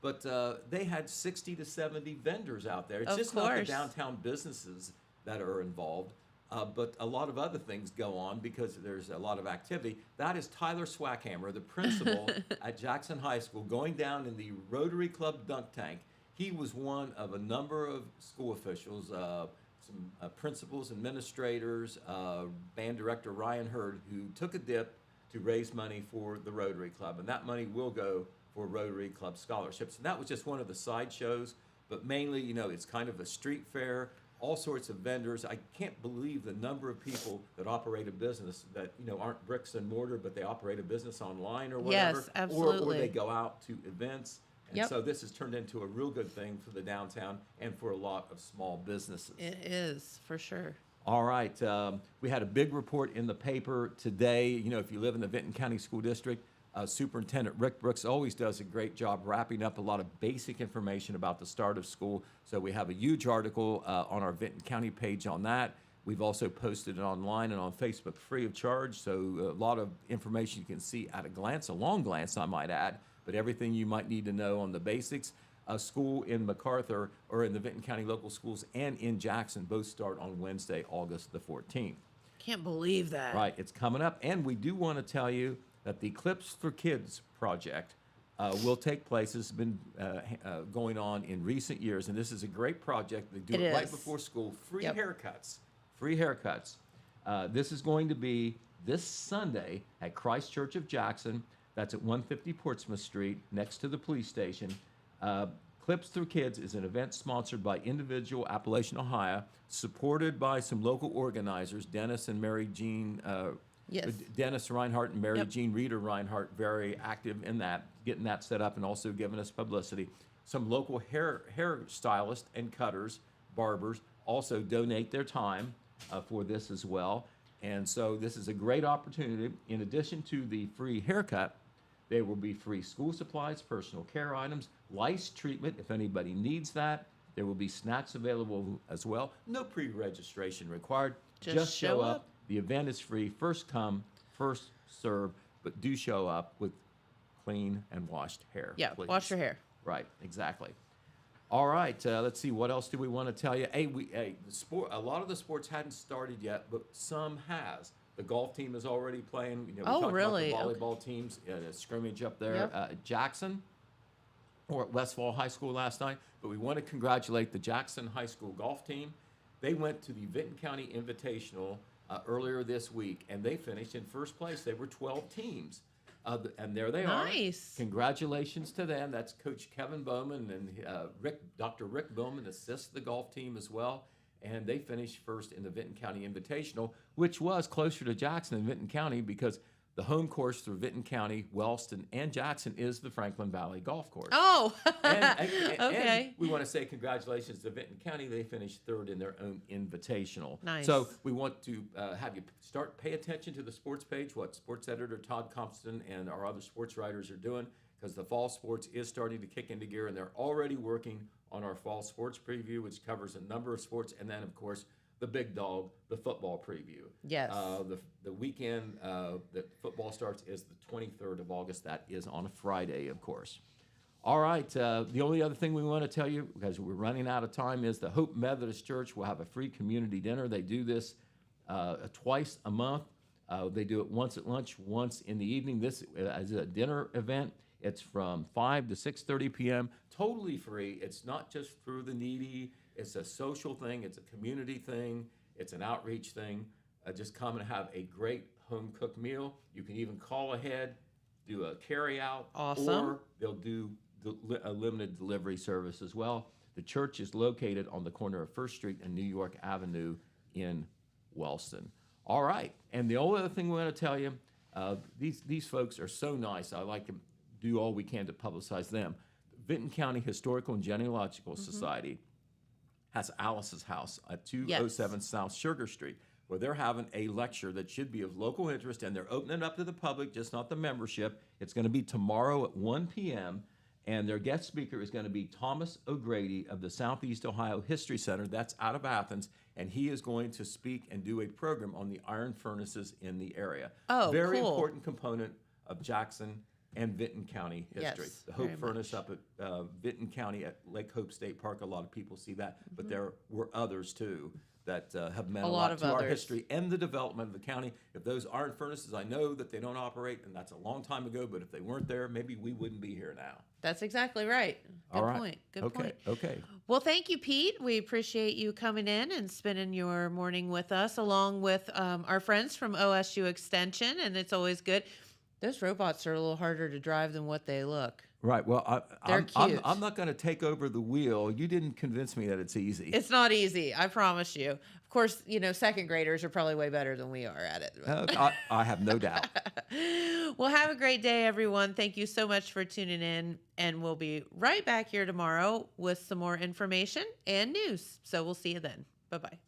But they had 60 to 70 vendors out there. It's Of just not the course. downtown businesses that are involved, but a lot of other things go on because there's a lot of activity. That is Tyler Swackhammer, the principal at Jackson High School, going down in the Rotary Club dunk tank. He was one of a number of school officials, some principals, administrators, band director Ryan Hurd, who took a dip to raise money for the Rotary Club, and that money will go for Rotary Club scholarships. And that was just one of the side shows, but mainly, it's kind of a street fair, all sorts of vendors. I can't believe the number of people that operate a business that, aren't bricks and mortar, but they operate a business online or whatever. Yes, absolutely. Or they go out to events. And Yep. so this has turned into a real good thing for the downtown and for a lot of small businesses. It is, for sure. All right. We had a big report in the paper today. If you live in the Vinton County School District, Superintendent Rick Brooks always does a great job wrapping up a lot of basic information about the start of school. So we have a huge article on our Vinton County page on that. We've also posted it online and on Facebook free of charge. So a lot of information you can see at a glance, a long glance, I might add, but everything you might need to know on the basics. School in MacArthur, or in the Vinton County local schools, and in Jackson both start on Wednesday, August the 14th. Can't believe that. Right, it's coming up. And we do want to tell you that the Clips for Kids project will take place. This has been going on in recent years, and this is a great project. They do it right is. before school. Free Yep. haircuts. Free haircuts. This is going to be this Sunday at Christ Church of Jackson. That's at 150 Portsmouth Street, next to the police station. Clips Through Kids is an event sponsored by Individual Appalachian, Ohio, supported by some local organizers, Dennis and Mary Jean, Yes. Dennis Reinhardt and Mary Yep. Jean Reeder Reinhardt, very active in that, getting that set up and also giving us publicity. Some local hair stylists and cutters, barbers, also donate their time for this as well. And so this is a great opportunity. In addition to the free haircut, there will be free school supplies, personal care items, lice treatment if anybody needs that. There will be snacks available as well. No pre-registration required. Just show up. The event is free. First come, first serve, but do show up with clean and washed hair. Yeah, please. wash your hair. Right, exactly. All right, let's see. What else do we want to tell you? Hey, the sport. A lot of the sports hadn't started yet, but some has. The golf team is already playing. We talked really? about the volleyball teams at a scrimmage up there Yep. at Jackson or at Westfall High School last night. But we want to congratulate the Jackson High School golf team. They went to the Vinton County Invitational earlier this week, and they finished in first place. There were 12 teams. And there they are. Nice. Congratulations to them. That's Coach Kevin Bowman and Dr. Rick Bowman assists the golf team as well. And they finished first in the Vinton County Invitational, which was closer to Jackson than Vinton County because the home course through Vinton County, Wellston, and Jackson is the Franklin Valley Golf Course. Oh, Okay. okay. We want to say congratulations to Vinton County. They finished third in their own invitational. Nice. So we want to have you pay attention to the sports page, what sports editor Todd Compton and our other sports writers are doing, because the fall sports is starting to kick into gear, and they're already working on our fall sports preview, which covers a number of sports, and then, of course, the big dog, the football preview. Yes. The weekend that football starts is the 23rd of August. That is on a Friday, of course. All right. The only other thing we want to tell you, because we're running out of time, is the Hope Methodist Church will have a free community dinner. They do this twice a month. They do it once at lunch, once in the evening. This is a dinner event. It's from 5 to 6:30 p.m. Totally free. It's not just for the needy. It's a social thing. It's a community thing. It's an outreach thing. Just come and have a great home-cooked meal. You can even call ahead, do a carry-out. Awesome. Or they'll do a limited delivery service as well. The church is located on the corner of First Street and New York Avenue in Wellston. All right. And the only other thing we want to tell you, these folks are so nice. I like to do all we can to publicize them. Vinton County Historical and Genealogical Society has Alice's house at 207 South Sugar Street, where they're having a lecture that should be of local interest, and they're opening it up to the public, just not the membership. It's going to be tomorrow at 1 p.m., and their guest speaker is going to be Thomas O'Grady of the Southeast Ohio History Center. That's out of Athens, and he is going to speak and do a program on the iron furnaces in the area. Oh, Very cool. important component of Jackson and Vinton County history. Yes, The Hope very Furnace up at Vinton County at Lake Hope State Park, a lot of people see that, but there were others too that have meant a lot to our others. history and the development of the county. If those iron furnaces, I know that they don't operate, and that's a long time ago, but if they weren't there, maybe we wouldn't be here now. That's exactly right. Good All right. point. Good Okay, point. okay. Well, thank you, Pete. We appreciate you coming in and spending your morning with us, along with our friends from OSU Extension, and it's always good. Those robots are a little harder to drive than what they look. Right. Well, They're cute. I'm not going to take over the wheel. You didn't convince me that it's easy. It's not easy, I promise you. Of course, second graders are probably way better than we are at it. I have no doubt. Well, have a great day, everyone. Thank you so much for tuning in, and we'll be right back here tomorrow with some more information and news. So we'll see you then. Bye-bye.